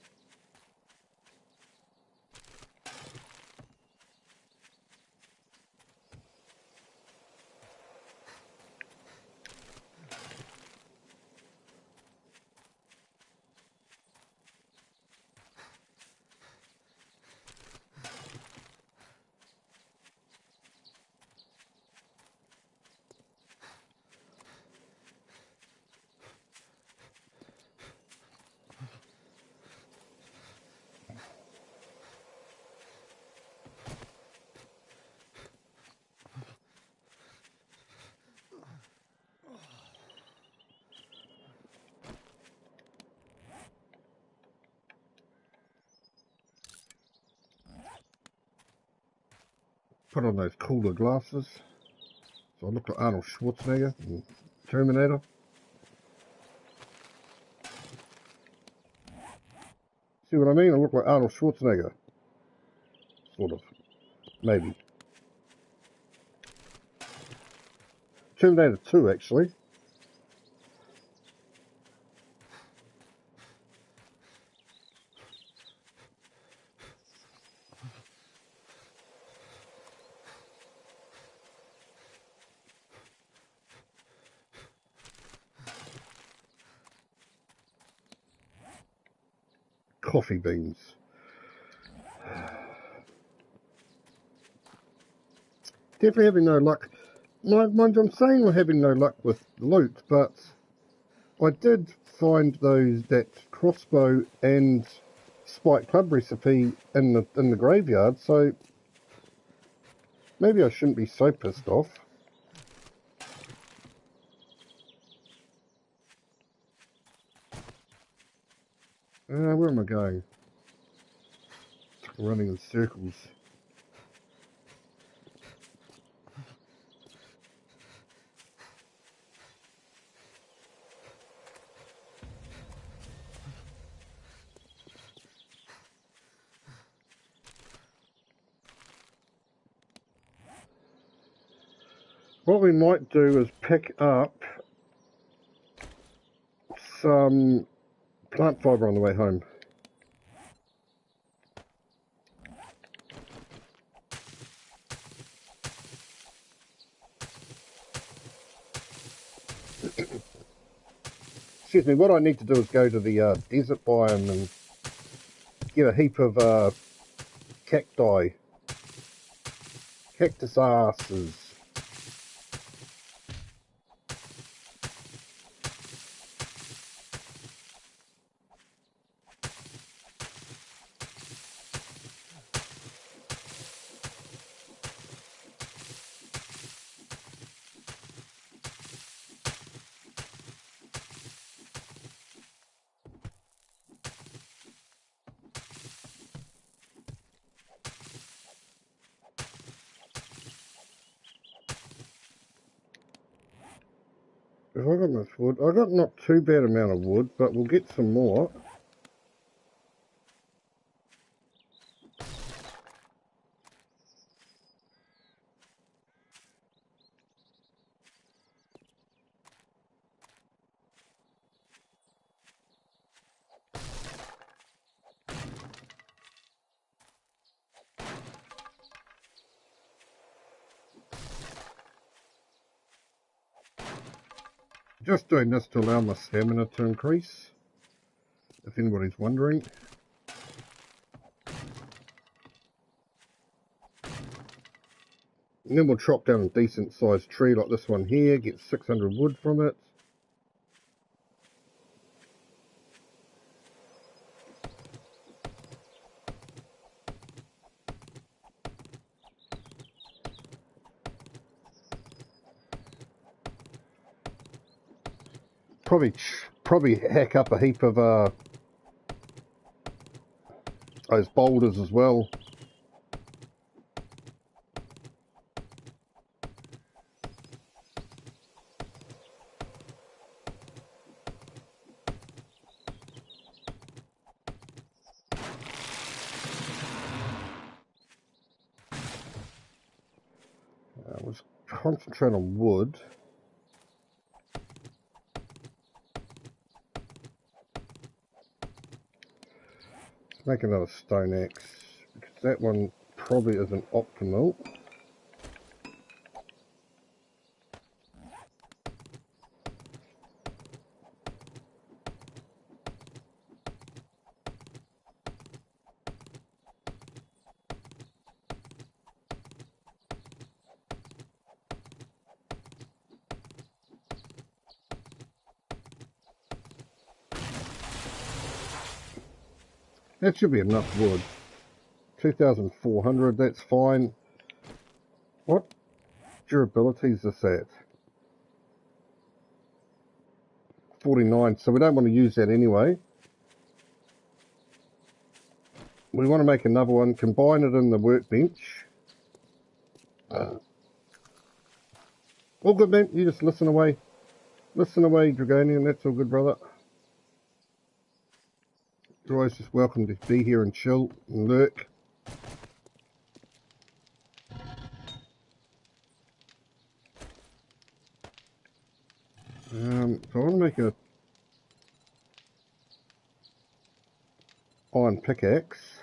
Put on those cooler glasses. So I look like Arnold Schwarzenegger and Terminator. See what I mean? I look like Arnold Schwarzenegger. Sort of. Maybe. Terminator 2, actually. Coffee beans. Definitely having no luck. Mind you, I'm saying we're having no luck with loot, but I did find that crossbow and spike club recipe in the graveyard, so maybe I shouldn't be so pissed off. Where am I going? Running in circles. What we might do is pick up some plant fibre on the way home. Excuse me, what I need to do is go to the desert biome and get a heap of cacti. Cactus asses. Have I got much wood? I got not too bad amount of wood, but we'll get some more. Just doing this to allow my stamina to increase, if anybody's wondering. And then we'll chop down a decent sized tree like this one here, get 600 wood from it. Probably hack up a heap of those boulders as well. Let's concentrate on wood. Make another stone axe, because that one probably isn't optimal. That should be enough wood. 2,400, that's fine. What durability is this at? 49, so we don't want to use that anyway. We want to make another one, combine it in the workbench. All good, man, you just listen away. Listen away, Dragonian, that's all good, brother. You're always just welcome to be here and chill and lurk. So I want to make a iron pickaxe.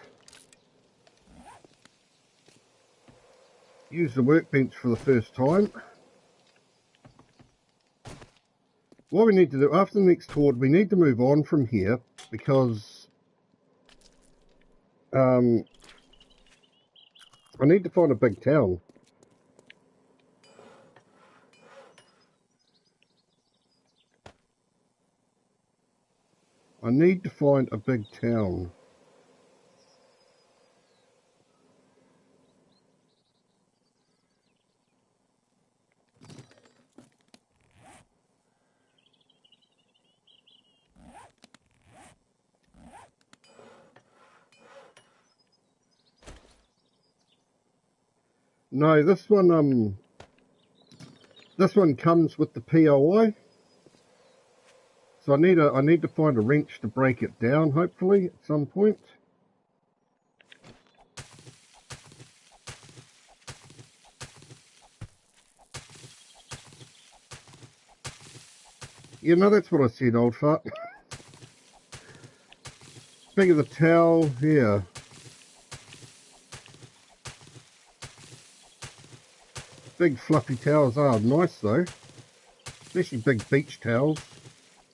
Use the workbench for the first time. What we need to do after the next horde, we need to move on from here because I need to find a big town. I need to find a big town. No, this one comes with the POI. So I need to find a wrench to break it down, hopefully, at some point. You know, that's what I said, old fart. Bigger the towel, yeah. Big fluffy towels are nice though. Especially big beach towels.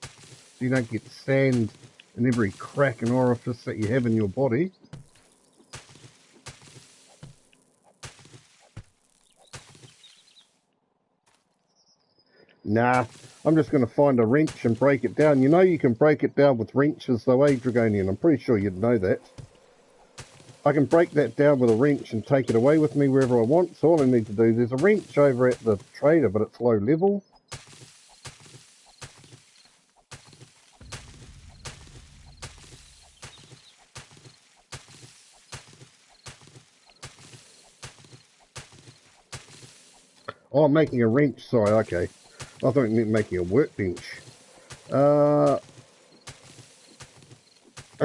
So you don't get sand in every crack and orifice that you have in your body. Nah, I'm just going to find a wrench and break it down. You know you can break it down with wrenches though, eh, Dragonian? I'm pretty sure you'd know that. I can break that down with a wrench and take it away with me wherever I want. So all I need to do, there's a wrench over at the trader, but it's low level. Oh, I'm making a wrench, sorry, okay. I thought you meant making a workbench. I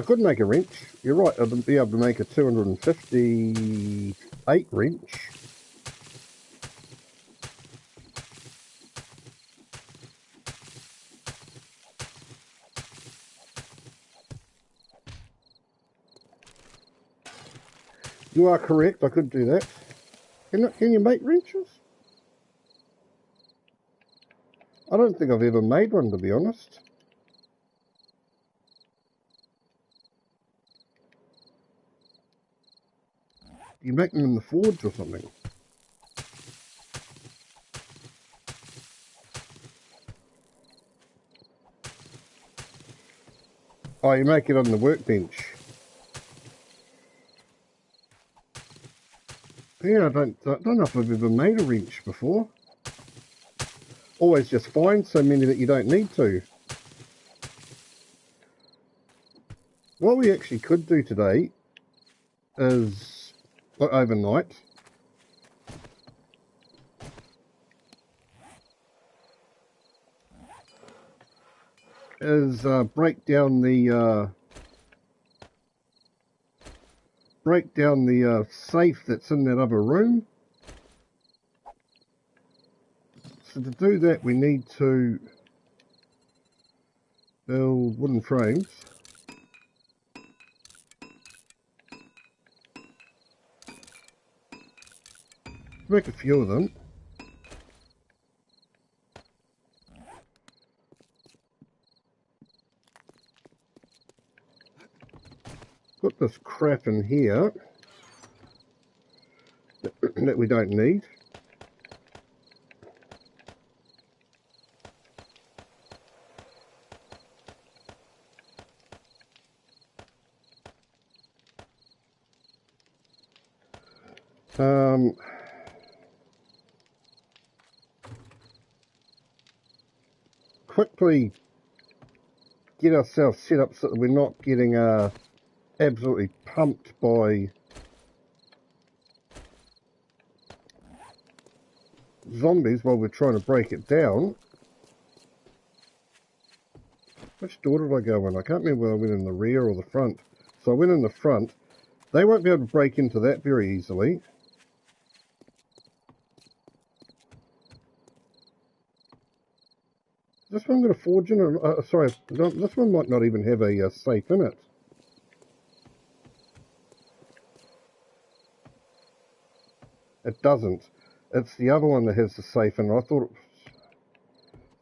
could make a wrench. You're right, I'd be able to make a 258 wrench. You are correct, I could do that. Can you make wrenches? I don't think I've ever made one, to be honest. You make them in the forge or something? Oh, you make it on the workbench. Yeah, I don't know if I've ever made a wrench before. Always just find so many that you don't need to. What we actually could do today is, overnight, is break down the safe that's in that other room. So to do that, we need to build wooden frames. Make a few of them. Put this crap in here that we don't need. Quickly get ourselves set up so that we're not getting absolutely pumped by zombies while we're trying to break it down. Which door did I go in? I can't remember whether I went in the rear or the front. So I went in the front. They won't be able to break into that very easily. This one got a forge in it? Sorry, this one might not even have a safe in it. It doesn't. It's the other one that has the safe in it. I thought it was...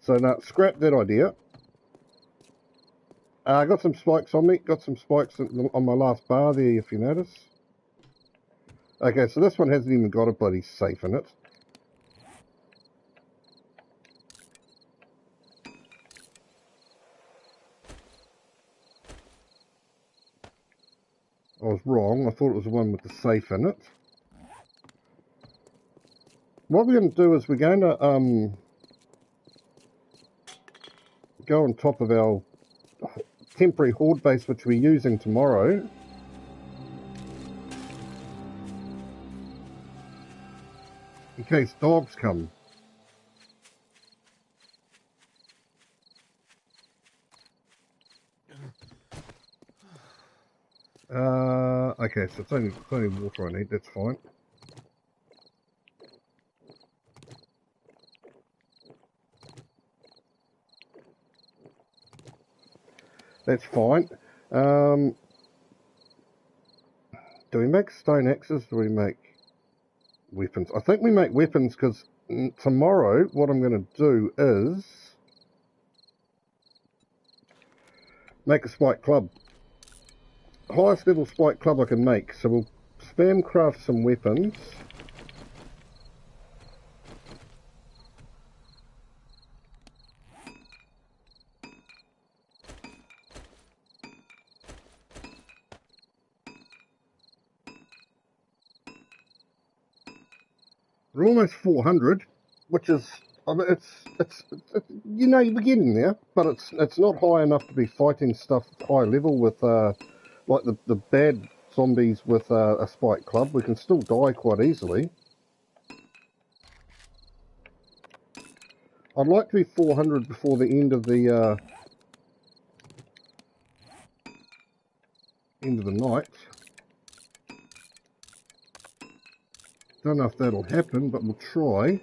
So now, scrap that idea. I got some spikes on me. Got some spikes on my last bar there, if you notice. Okay, so this one hasn't even got a bloody safe in it. I was wrong. I thought it was the one with the safe in it. What we're going to do is we're going to go on top of our temporary horde base, which we're using tomorrow. In case dogs come. Okay, so it's only water I need, that's fine. That's fine. Do we make stone axes? Do we make weapons? I think we make weapons because tomorrow what I'm going to do is make a spike club. Highest level spike club I can make. So we'll spam craft some weapons. We're almost 400, which is, I mean, it's you know, you're beginning there, but it's not high enough to be fighting stuff high level with like the bad zombies with a spike club. We can still die quite easily. I'd like to be 400 before the end of the night. Don't know if that'll happen, but we'll try.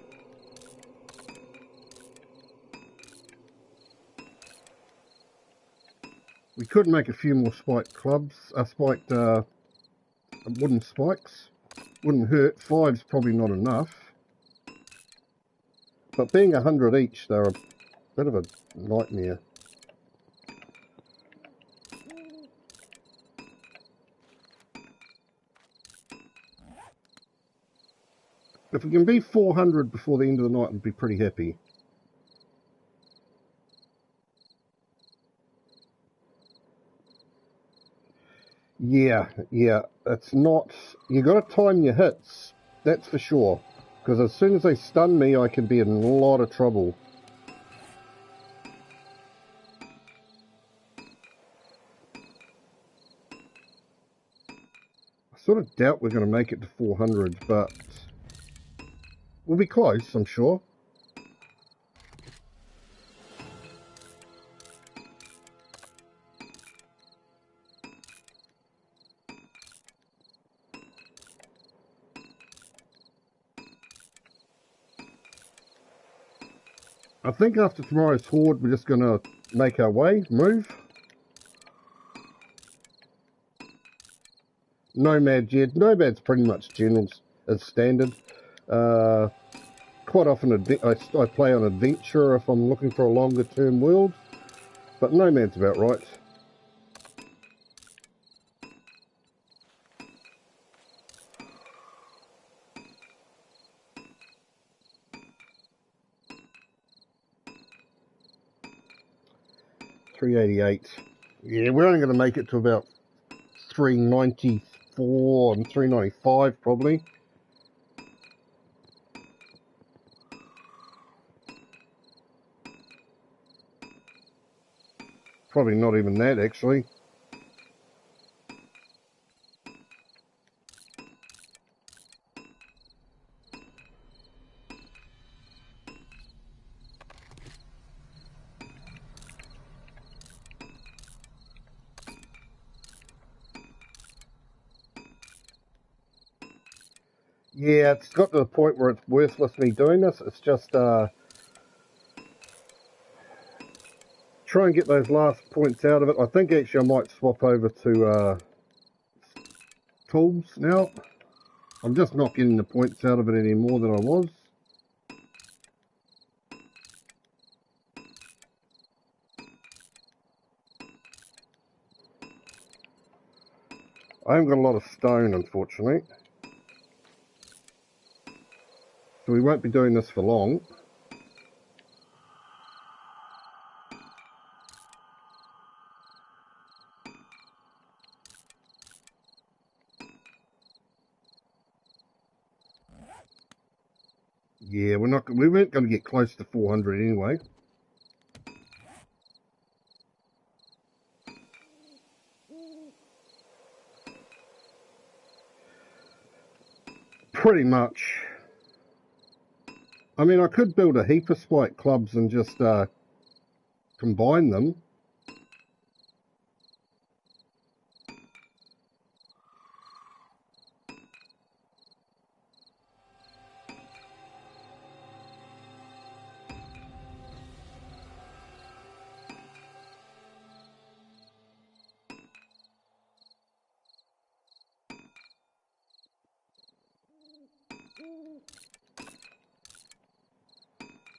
We could make a few more spiked clubs, spiked wooden spikes. Wouldn't hurt. 5's probably not enough. But being 100 each, they're a bit of a nightmare. If we can be 400 before the end of the night, I'd be pretty happy. Yeah, it's not... You got to time your hits, that's for sure. Because as soon as they stun me, I can be in a lot of trouble. I sort of doubt we're going to make it to 400, but we'll be close, I'm sure. I think after tomorrow's horde, we're just going to make our way, move. Nomad Jed. Nomad's pretty much generals as standard. Quite often I play on adventure if I'm looking for a longer term world, but Nomad's about right. $388. Yeah, we're only going to make it to about 394 and 395 probably. Probably not even that, actually. Yeah, it's got to the point where it's worthless me doing this. It's just try and get those last points out of it. I think actually I might swap over to tools now. I'm just not getting the points out of it any more than I was. I haven't got a lot of stone, unfortunately. So we won't be doing this for long. Yeah, we weren't going to get close to 400 anyway. Pretty much. I mean, I could build a heap of spike clubs and just combine them.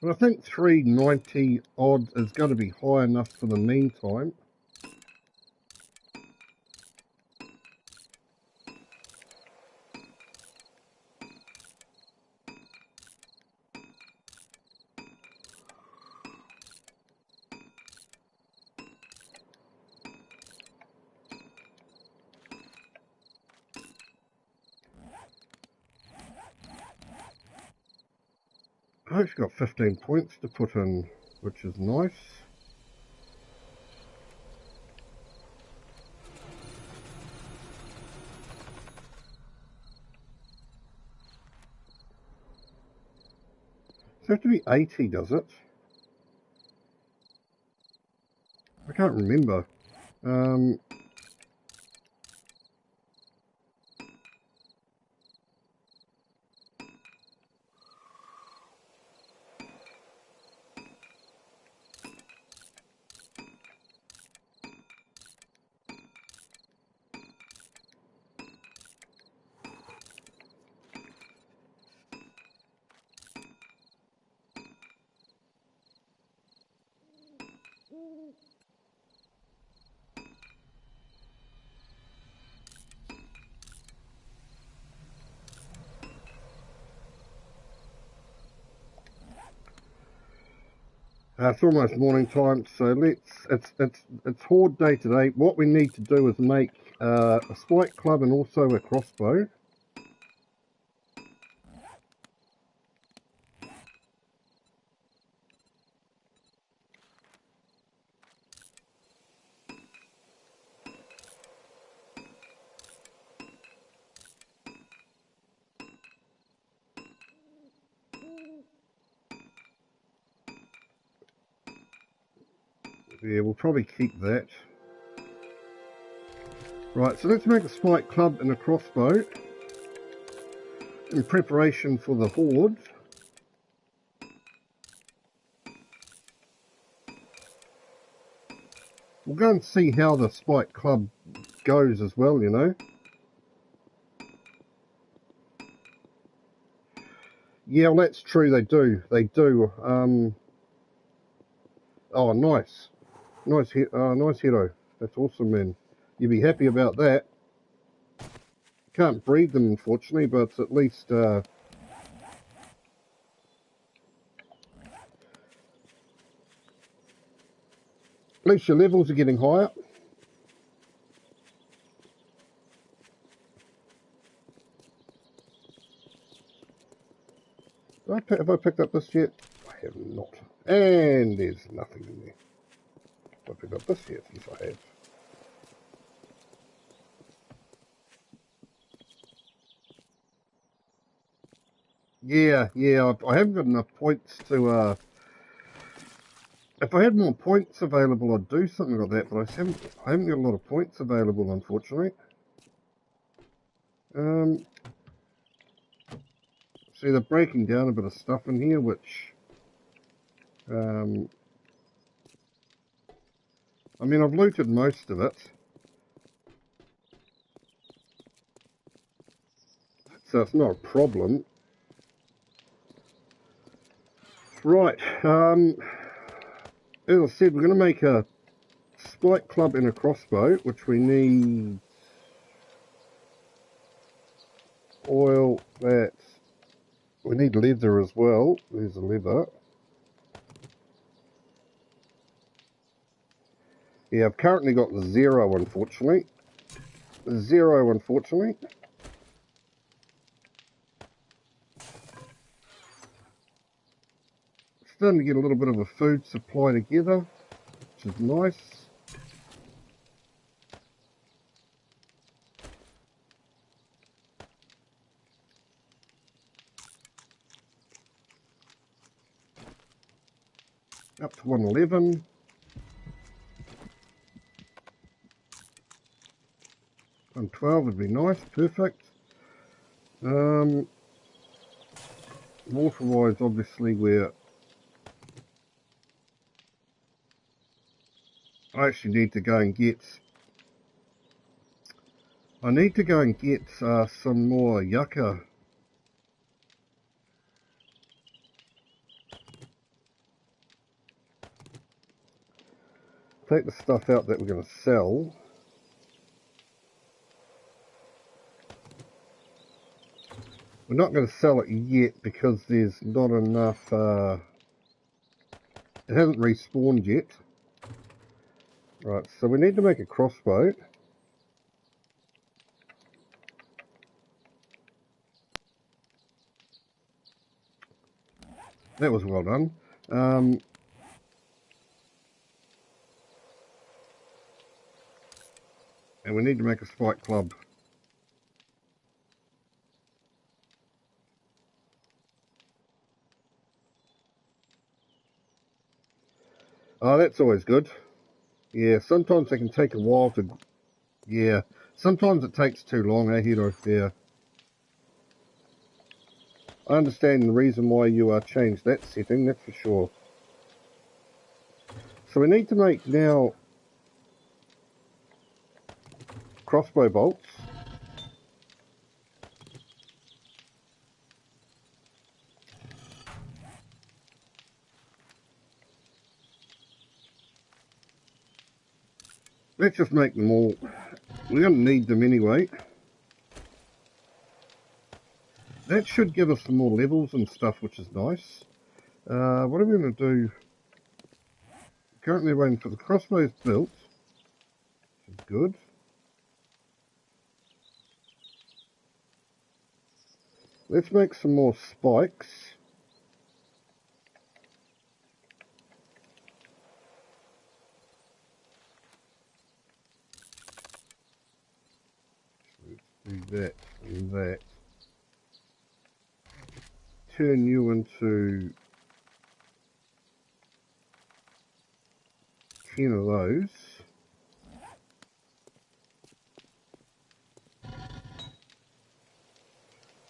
But I think 390 odd is going to be high enough for the meantime. I've actually got 15 points to put in, which is nice. Does it have to be 80, does it? I can't remember. It's almost morning time, so it's horde day today. What we need to do is make a spike club and also a crossbow. Yeah, we'll probably keep that. Right, so let's make a spike club and a crossbow in preparation for the horde. We'll go and see how the spike club goes as well, you know. Yeah, well, that's true, they do. They do. Oh, nice. Nice hero. That's awesome, man. You'd be happy about that. Can't breed them, unfortunately, but at least your levels are getting higher. Have I picked up this yet? I have not. And there's nothing in there. Have I picked up this yet? Yes, I have. Yeah, I haven't got enough points to, if I had more points available, I'd do something like that, but I haven't got a lot of points available, unfortunately. See, they're breaking down a bit of stuff in here, which, I mean, I've looted most of it, so it's not a problem. Right, as I said, we're going to make a spike club and a crossbow, which we need oil, we need leather as well. There's the leather. Yeah, I've currently got 0, unfortunately. 0, unfortunately. Starting to get a little bit of a food supply together, which is nice. Up to 111. And 12 would be nice, perfect. Water-wise, obviously, I actually need to go and get. I need to go and get some more yucca. Take the stuff out that we're going to sell. We're not going to sell it yet because there's not enough. It hasn't respawned yet. Right, so we need to make a crossbow. That was well done. And we need to make a spike club. Oh, that's always good. Yeah, sometimes it can take a while to... Yeah, sometimes it takes too long, eh, Hiro? Yeah. I understand the reason why you changed that setting, that's for sure. So we need to make now crossbow bolts. Let's just make them all. We're going to need them anyway. That should give us some more levels and stuff, which is nice. What are we going to do? Currently waiting for the crossbows built, which is good. Let's make some more spikes. Let's do that and that. Turn you into 10 of those.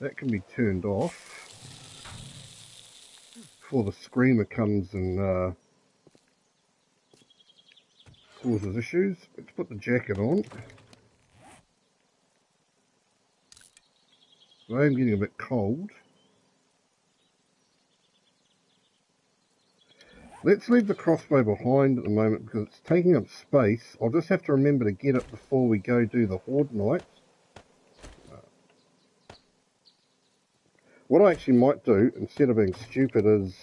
That can be turned off before the screamer comes and causes issues. Let's put the jacket on. I am getting a bit cold. Let's leave the crossbow behind at the moment because it's taking up space. I'll just have to remember to get it before we go do the Horde night. What I actually might do, instead of being stupid, is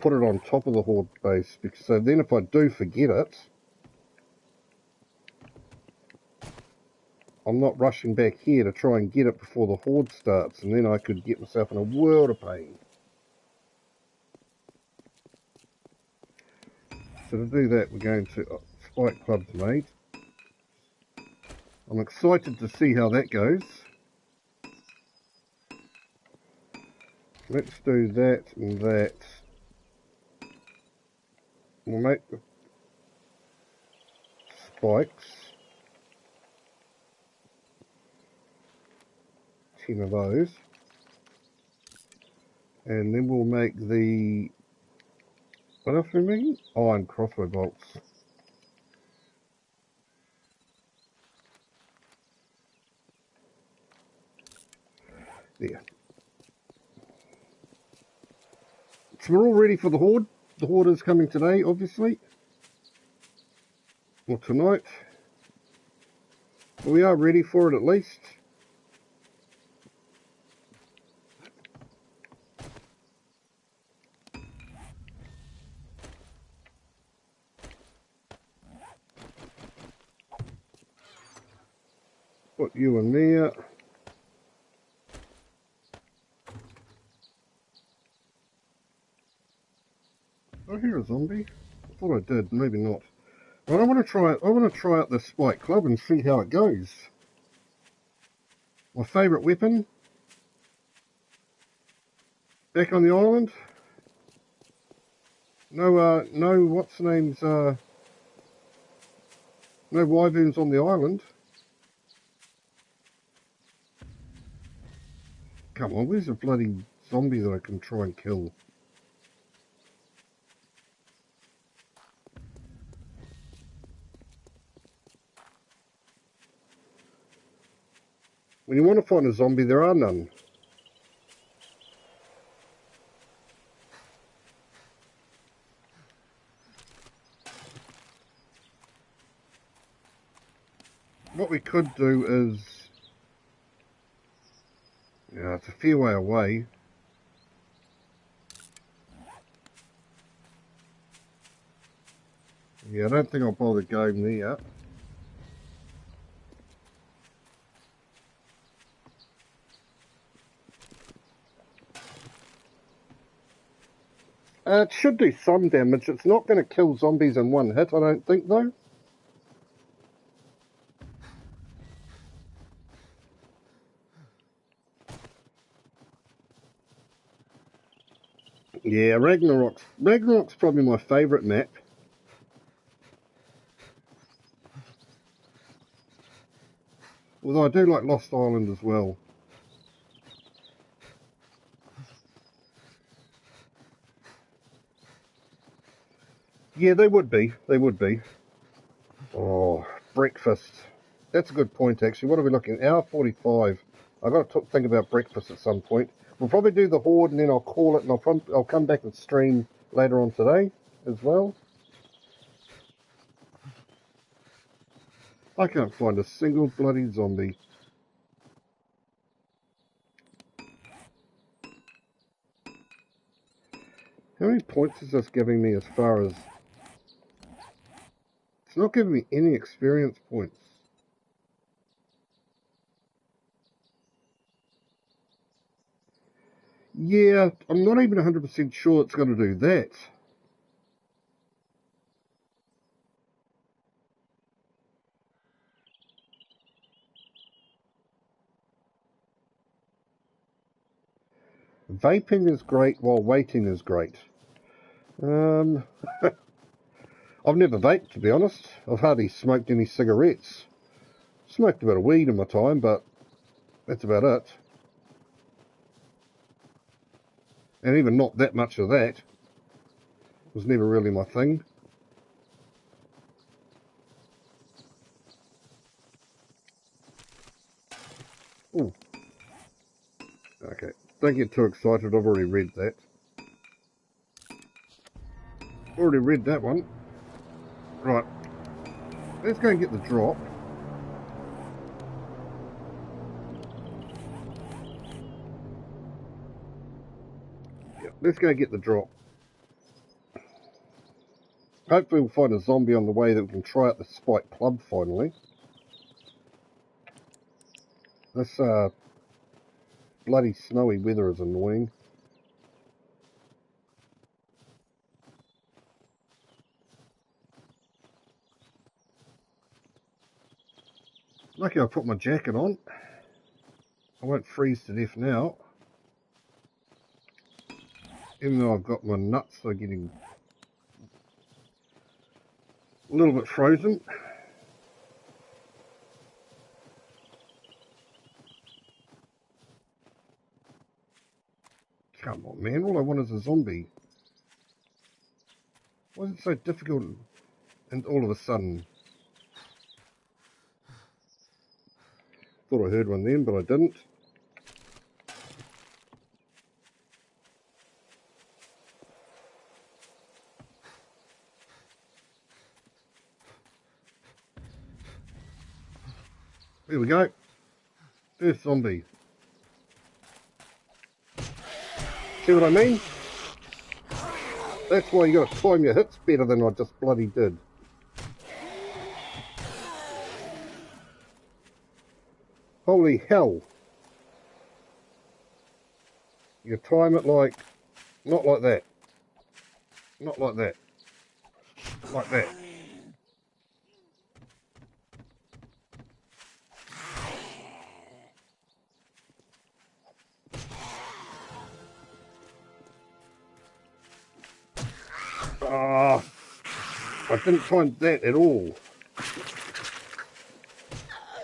put it on top of the Horde base, because so then if I do forget it, I'm not rushing back here to try and get it before the Horde starts, and then I could get myself in a world of pain. So to do that, we're going to spike clubs made. I'm excited to see how that goes. Let's do that and that. We'll make the spikes. 10 of those. And then we'll make the... What else are we making? Iron crossbow bolts. There. So we're all ready for the Horde. The Horde is coming today, obviously. Or tonight. But we are ready for it at least. Put you in there. Did I hear a zombie? I thought I did, maybe not. But I want to try out the spike club and see how it goes. My favourite weapon. Back on the island. No what's the name's no wyverns on the island. Come on, where's a bloody zombie that I can try and kill? When you want to find a zombie, there are none. What we could do is... Yeah, it's a fair way away. Yeah, I don't think I'll bother going there. It should do some damage. It's not going to kill zombies in one hit, I don't think, though. Yeah, Ragnarok's probably my favourite map. Although I do like Lost Island as well. Yeah, they would be. They would be. Oh, breakfast. That's a good point, actually. What are we looking at? Hour 45. I've got to think about breakfast at some point. We'll probably do the Horde and then I'll call it and I'll come back and stream later on today as well. I can't find a single bloody zombie. How many points is this giving me as far as... It's not giving me any experience points. Yeah, I'm not even 100% sure it's going to do that. Vaping is great while waiting is great. I've never vaped, to be honest. I've hardly smoked any cigarettes. Smoked a bit of weed in my time, but that's about it. And even not that much of that. It was never really my thing. Ooh. Okay, don't get too excited, I've already read that. Already read that one. Right, let's go and get the drop. Yeah, let's go get the drop. Hopefully we'll find a zombie on the way that we can try out the spike club finally. This bloody snowy weather is annoying. Lucky I put my jacket on. I won't freeze to death now. Even though I've got my nuts, they're getting a little bit frozen. Come on, man. All I want is a zombie. Why is it so difficult and all of a sudden? Thought I heard one then, but I didn't. There we go. First zombie. See what I mean? That's why you got to time your hits better than I just bloody did. Holy hell. You time it like, not like that. Not like that. Like that. Ah, I didn't time that at all.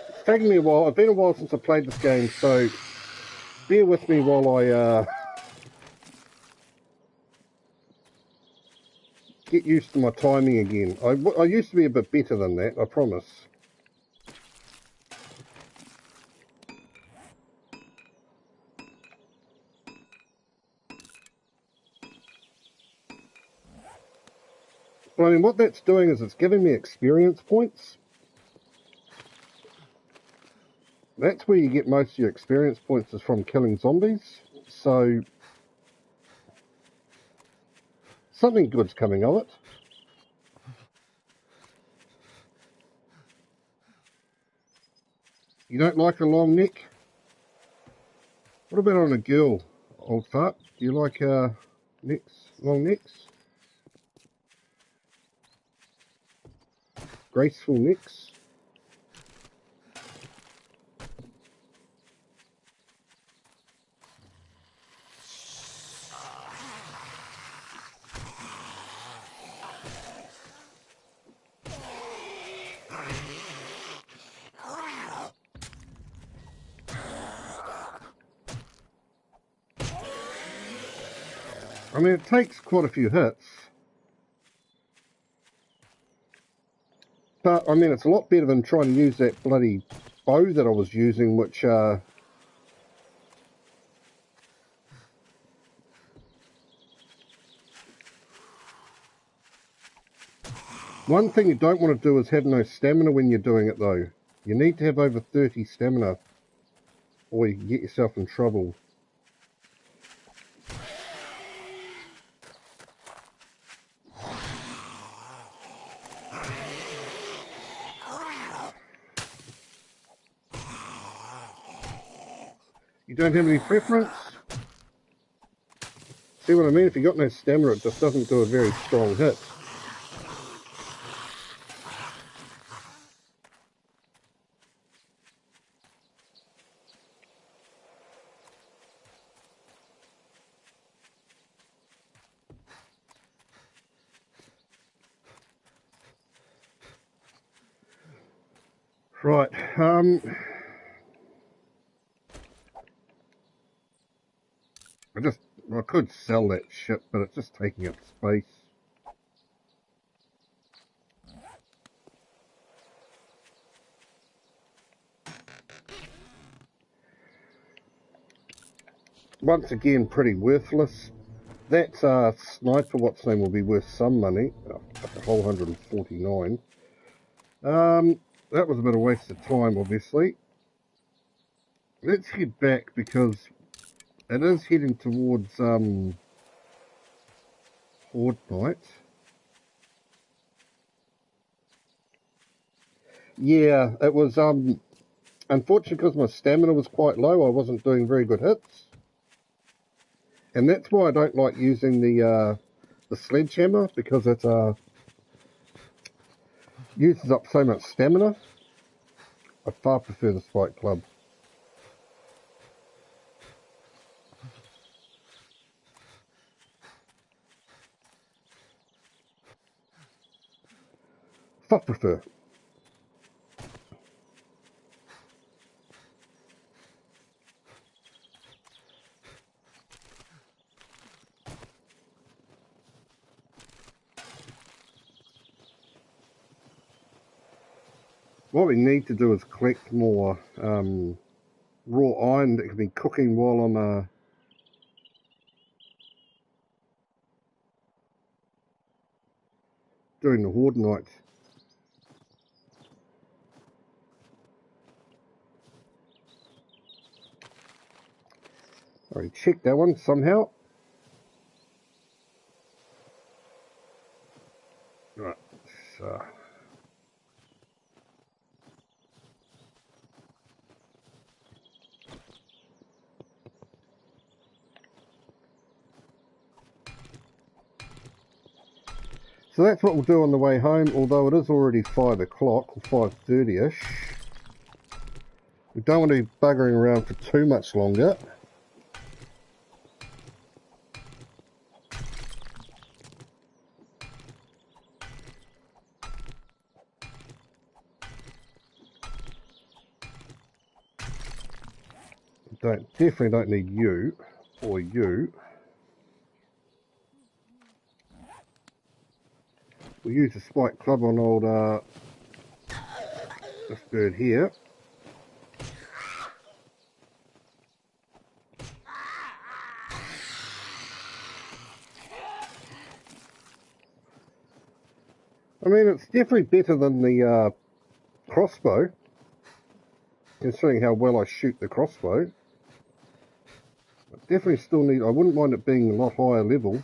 It's taken me a while. It's been a while since I played this game, so bear with me while I get used to my timing again. I used to be a bit better than that, I promise. But I mean, what that's doing is it's giving me experience points. That's where you get most of your experience points, is from killing zombies. So something good's coming of it. You don't like a long neck? What about on a girl, old fart? Do you like necks, long necks? Graceful necks? I mean, it takes quite a few hits. But, I mean, it's a lot better than trying to use that bloody bow that I was using, which, one thing you don't want to do is have no stamina when you're doing it, though. You need to have over 30 stamina, or you can get yourself in trouble. You don't have any preference? See what I mean? If you got no stamina, it just doesn't do a very strong hit. Right, I could sell that ship, but it's just taking up space. Once again, pretty worthless. That sniper, what's name, will be worth some money. Oh, a whole 149. That was a bit of a waste of time, obviously. Let's head back because it is heading towards Horde Night. Yeah, it was unfortunately because my stamina was quite low. I wasn't doing very good hits, and that's why I don't like using the sledgehammer, because it uses up so much stamina. I far prefer the spike club. Far prefer. What we need to do is collect more raw iron that can be cooking while I'm doing the Horde Nights. I checked that one somehow. Right, so that's what we'll do on the way home, although it is already 5 o'clock, or 5:30ish. We don't want to be buggering around for too much longer. Definitely don't need you, or you. We'll use the spike club on old this bird here. I mean, it's definitely better than the crossbow, considering how well I shoot the crossbow. But definitely still need, I wouldn't mind it being a lot higher level.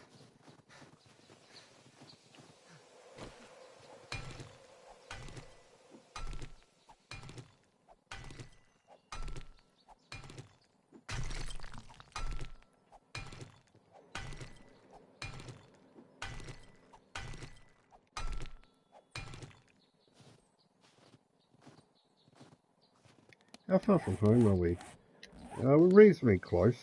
How far from home are we? We're reasonably close.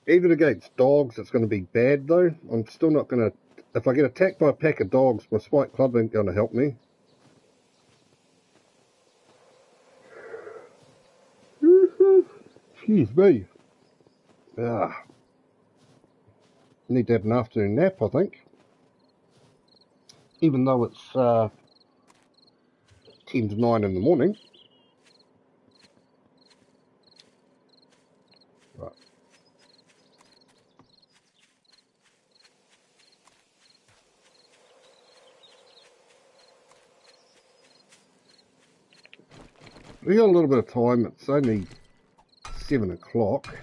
Even against dogs, it's going to be bad though. I'm still not going to... If I get attacked by a pack of dogs, my spike club ain't going to help me. Excuse me. Need to have an afternoon nap, I think. Even though it's 10 to 9 in the morning. Right. We got a little bit of time. It's only 7 o'clock.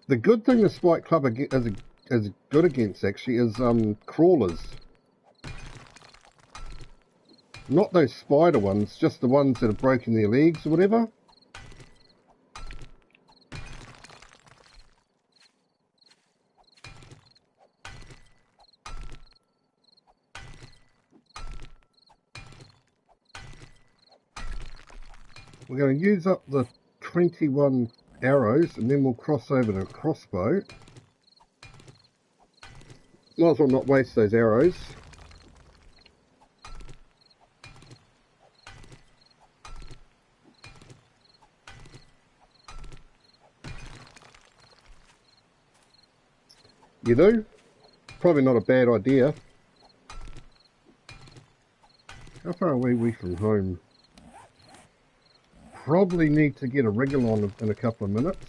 The good thing the Spike Club is good against actually is crawlers. Not those spider ones, just the ones that have broken their legs or whatever. We're going to use up the 21 arrows and then we'll cross over to a crossbow. Might as well not waste those arrows. You do? Probably not a bad idea. How far away are we from home? Probably need to get a wriggle on in a couple of minutes.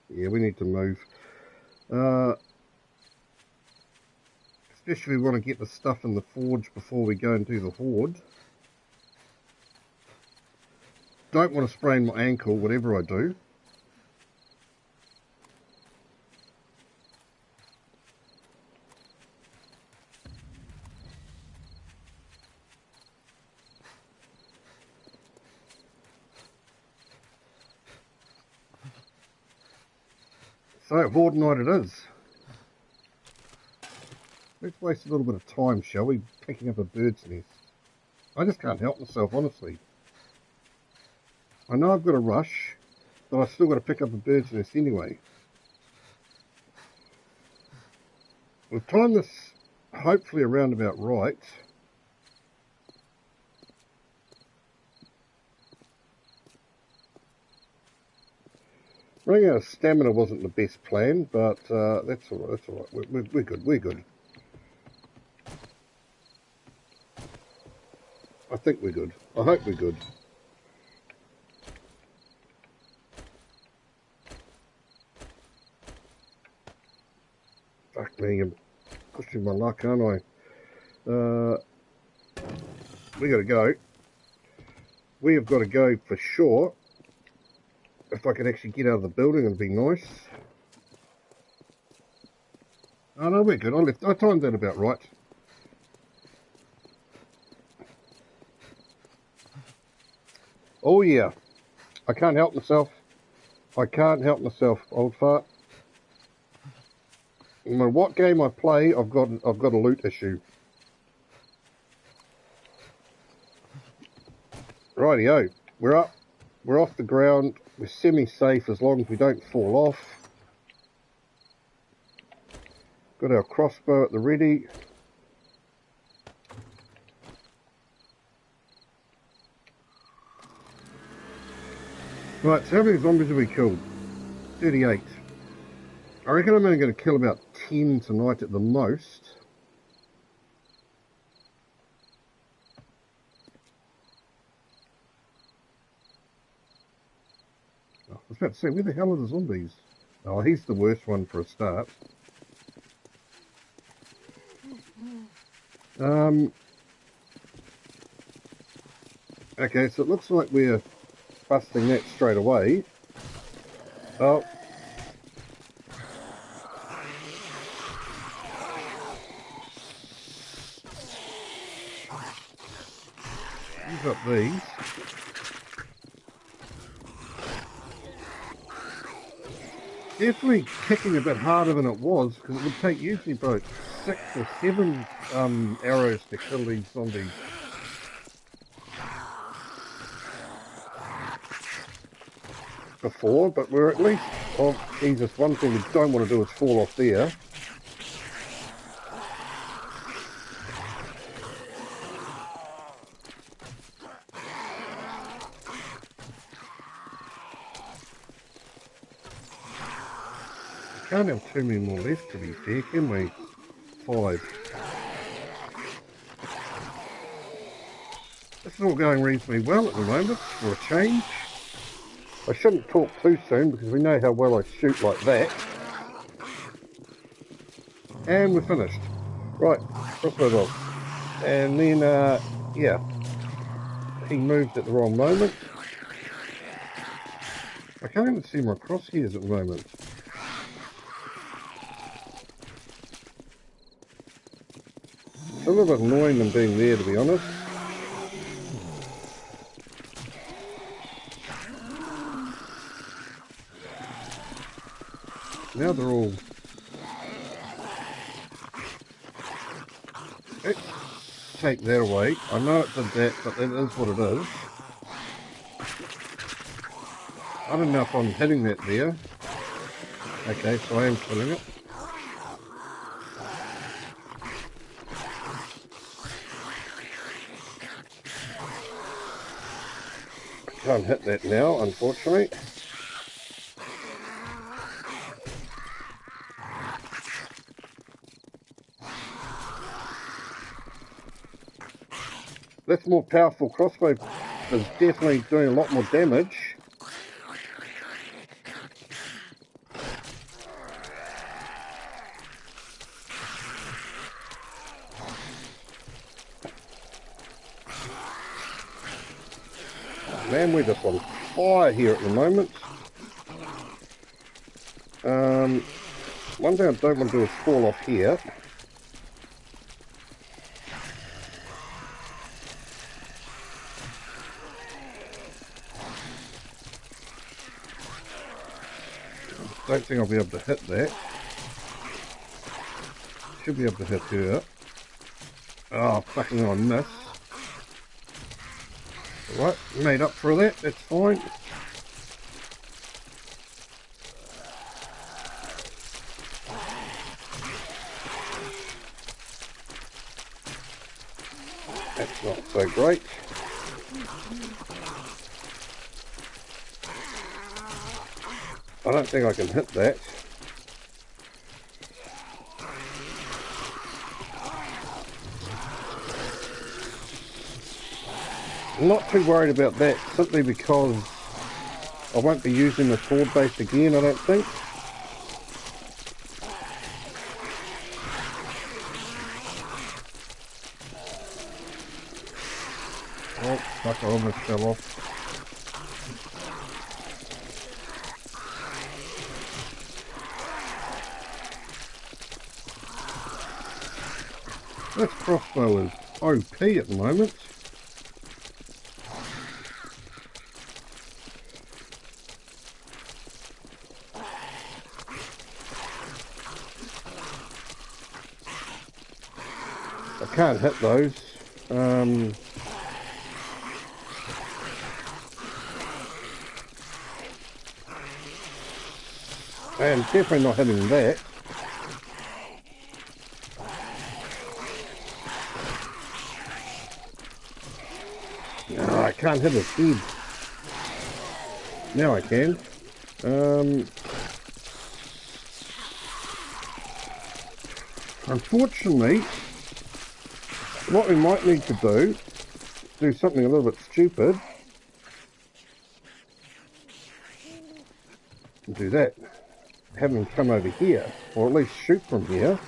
Yeah, we need to move. Especially we want to get the stuff in the forge before we go and do the horde. Don't want to sprain my ankle, whatever I do. So, horde night it is. Let's waste a little bit of time, shall we, picking up a bird's nest. I just can't help myself, honestly. I know I've got a rush, but I've still got to pick up a bird's nest anyway. We've timed this hopefully around about right. Running out of stamina wasn't the best plan, but that's alright, that's alright. We're good, we're good. I think we're good. I hope we're good. Fuck me, I'm pushing my luck, aren't I? We gotta go. We have got to go for sure. If I can actually get out of the building, it'd be nice. Oh no, we're good. I timed that about right. Oh yeah. I can't help myself. I can't help myself, old fart. No matter what game I play, I've got a loot issue. Rightio. We're up. We're off the ground. We're semi-safe as long as we don't fall off. Got our crossbow at the ready. Right, so how many zombies have we killed? 38. I reckon I'm only going to kill about 10 tonight at the most. I was about to say, where the hell are the zombies? Oh, he's the worst one for a start. Okay, so it looks like we're busting that straight away. Oh. Use up these. Definitely kicking a bit harder than it was, because it would take usually about 6 or 7 arrows to kill these zombies. Before, but we're at least... Oh, Jesus, one thing we don't want to do is fall off there. Can't have too many more left, to be fair, can we? 5. This is all going reasonably well at the moment, for a change. I shouldn't talk too soon because we know how well I shoot like that. And we're finished. Right, crossbow bolt. And then, yeah, he moved at the wrong moment. I can't even see my crosshairs at the moment. It's a little bit annoying them being there, to be honest. Now they're all... Let's take that away. I know it did that, but that is what it is. I don't know if I'm hitting that there. Okay, so I am killing it. I can't hit that now, unfortunately. This more powerful crossbow is definitely doing a lot more damage. Man, we're just on fire here at the moment. One thing I don't want to do is fall off here. Don't think I'll be able to hit that. Should be able to hit her. Oh, fucking I missed. Right, made up for that, that's fine. That's not so great. I don't think I can hit that. I'm not too worried about that, simply because I won't be using the sword base again, I don't think. Oh, fuck, I almost fell off. This crossbow is OP at the moment. I can't hit those. And definitely not hitting that. No, I can't hit his head. Now I can. Unfortunately, what we might need to do something a little bit stupid. Do that. Have him come over here, or at least shoot from here.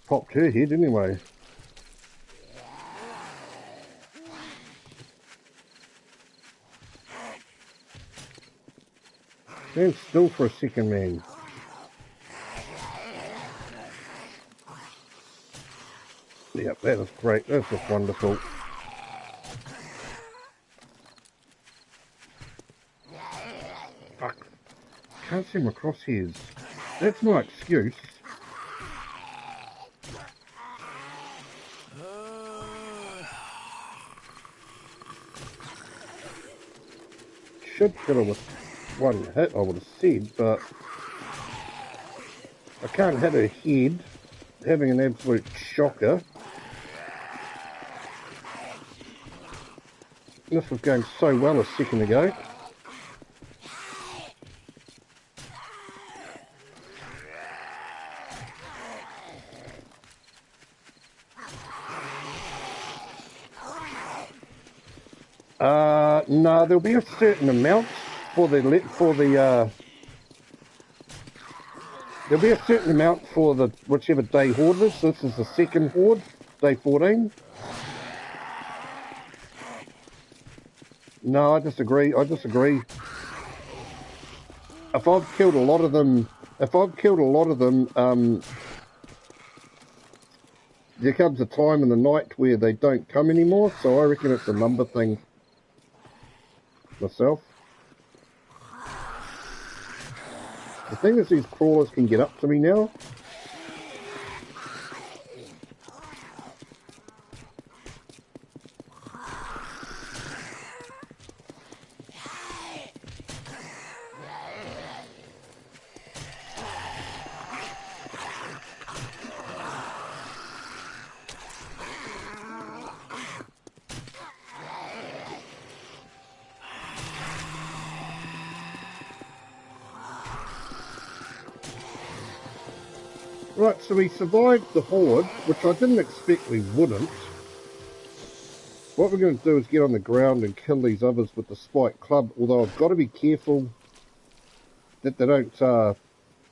Popped her head anyway. Stand still for a second, man. Yep, that is great. That's just wonderful. Fuck. Can't see my crosshairs. That's my excuse. Should kill her with one hit, I would have said, but I can't hit her head, having an absolute shocker. This was going so well a second ago. No, there'll be a certain amount for the there'll be a certain amount for the whichever day horde is. This is the second horde, day 14. No, I disagree. I disagree. If I've killed a lot of them, there comes a time in the night where they don't come anymore. So I reckon it's a number thing. Myself. The thing is, these crawlers can get up to me now. Right, so we survived the horde, which I didn't expect we wouldn't. What we're going to do is get on the ground and kill these others with the spike club, although I've got to be careful that they don't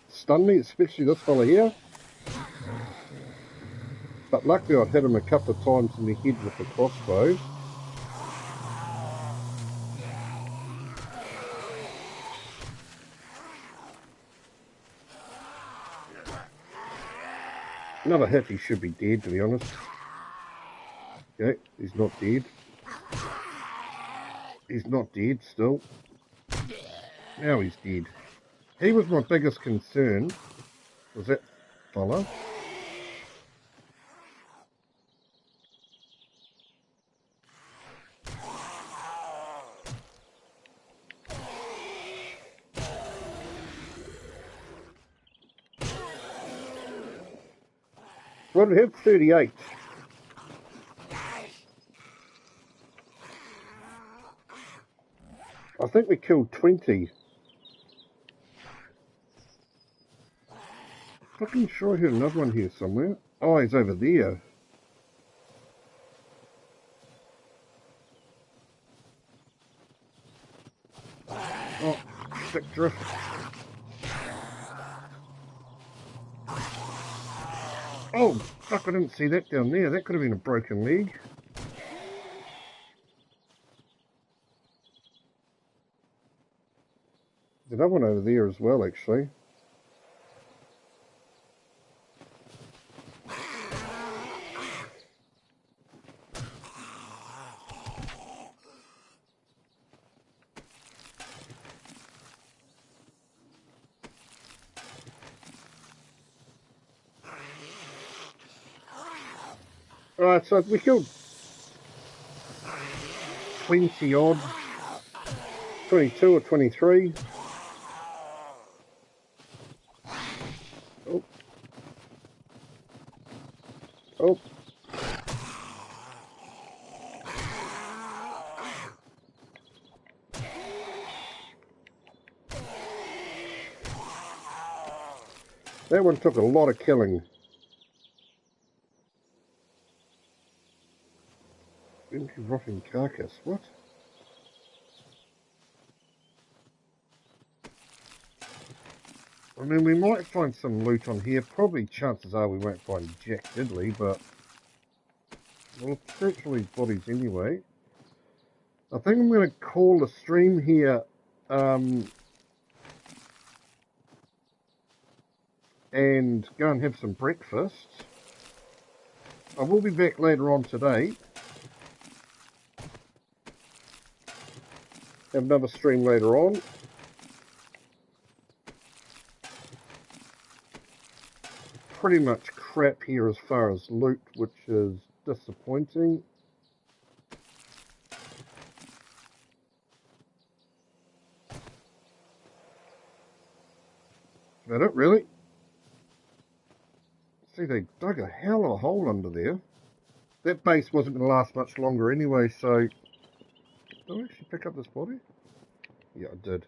stun me, especially this fella here. But luckily I'd hit him a couple of times in the head with the crossbow. Another hit, he should be dead, to be honest. Okay, he's not dead. He's not dead still. Now he's dead. He was my biggest concern. Was that fella? Well, we have 38. I think we killed 20. Fucking sure I heard another one here somewhere. Oh, he's over there. Oh, stick drift. Oh, fuck, I didn't see that down there. That could have been a broken leg. There's another one over there as well, actually. Alright, so we killed 20 odd, 22 or 23. Oh. Oh. That one took a lot of killing. Empty rotting carcass, what? I mean, we might find some loot on here. Probably chances are we won't find Jack Diddley, but we'll search for these bodies anyway. I think I'm going to call the stream here and go and have some breakfast. I will be back later on today. Have another stream later on. Pretty much crap here as far as loot, which is disappointing. Is that it, really? See, they dug a hell of a hole under there. That base wasn't going to last much longer anyway, so... Did I actually pick up this body? Yeah, I did.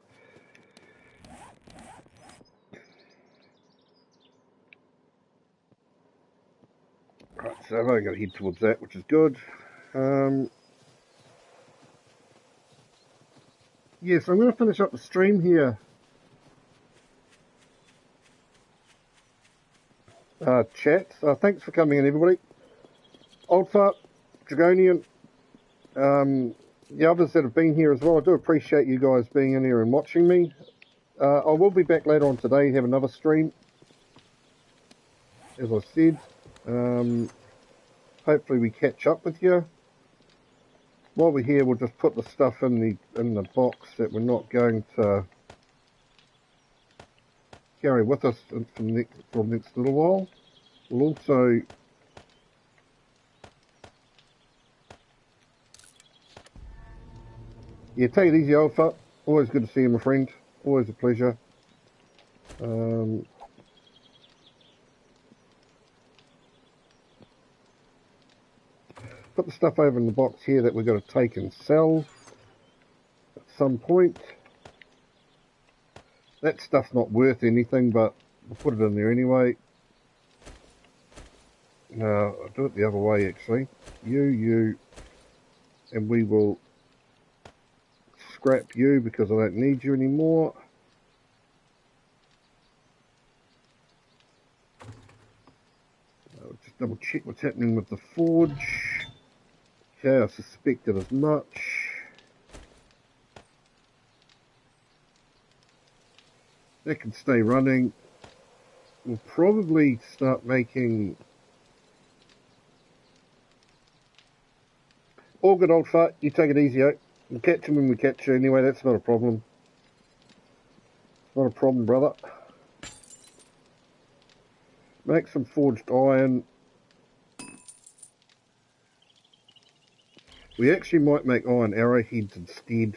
Right, so I've only got to head towards that, which is good. Yes, I'm going to finish up the stream here. Chat. Thanks for coming in, everybody. Old Fart, Dragonian, the others that have been here as well. I do appreciate you guys being in here and watching me. I will be back later on today to have another stream. As I said, hopefully we catch up with you. While we're here, we'll just put the stuff in the box that we're not going to carry with us for the next little while. We'll also take it easy, Old Fart. Always good to see you, my friend. Always a pleasure. Put the stuff over in the box here that we've got to take and sell at some point. That stuff's not worth anything, but we'll put it in there anyway. No, I'll do it the other way actually. You, and we will scrap you because I don't need you anymore. I'll just double check what's happening with the forge. Okay, I suspected as much. That can stay running. We'll probably start making... All good, Old Fart. You take it easy, out. We'll catch him when we catch you anyway. That's not a problem. It's not a problem, brother. Make some forged iron. We actually might make iron arrowheads instead.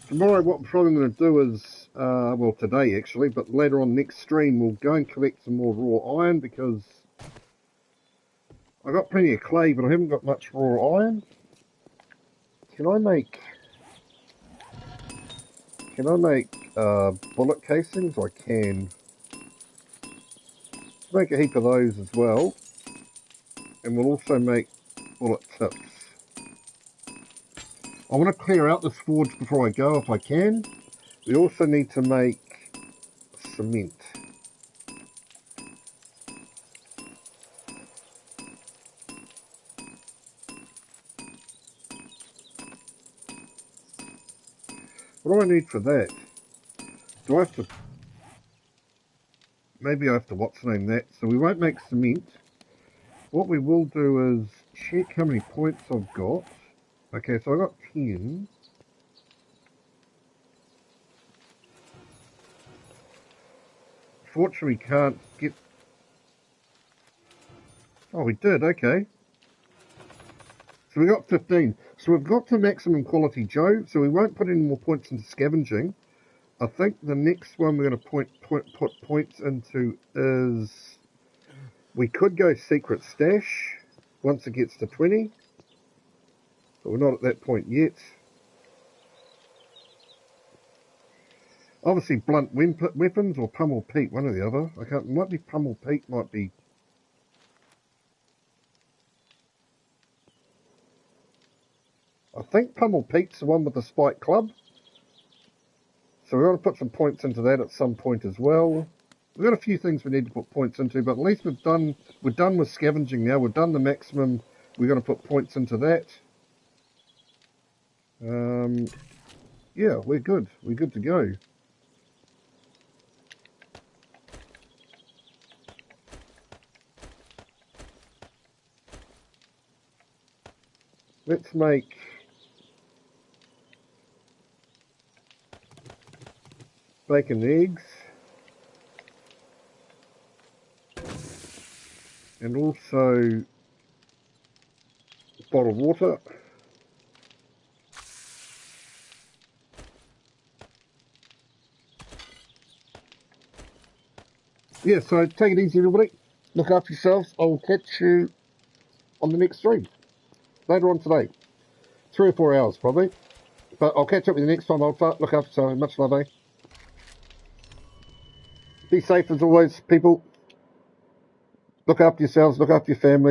Tomorrow what I'm probably going to do is, well today actually, but later on next stream we'll go and collect some more raw iron because I got plenty of clay but I haven't got much raw iron. Can I make bullet casings? I can. Let's make a heap of those as well. And we'll also make bullet tips. I want to clear out this forge before I go if I can. We also need to make cement. What do I need for that? Do I have to... Maybe I have to what's name that. So we won't make cement. What we will do is check how many points I've got. Okay, so I got 10. Fortunately, we can't get... Oh, we did, okay. So we got 15. So we've got to maximum quality Joe, so we won't put any more points into scavenging. I think the next one we're going to put points into is... We could go secret stash once it gets to 20. But we're not at that point yet. Obviously blunt weapons or pummel Pete, one or the other. I can't, might be pummel Pete, might be... I think pummel Pete's the one with the spike club. So we want to put some points into that at some point as well. We've got a few things we need to put points into, but at least we're done with scavenging now. We've done the maximum. We're going to put points into that. Yeah, we're good. We're good to go. Let's make bacon and eggs. And also bottled water. Yeah, so take it easy, everybody. Look after yourselves. I'll catch you on the next stream. Later on today. 3 or 4 hours, probably. But I'll catch up with you next time. I'll look after yourself. Much love, eh? Be safe as always, people. Look after yourselves, look after your families.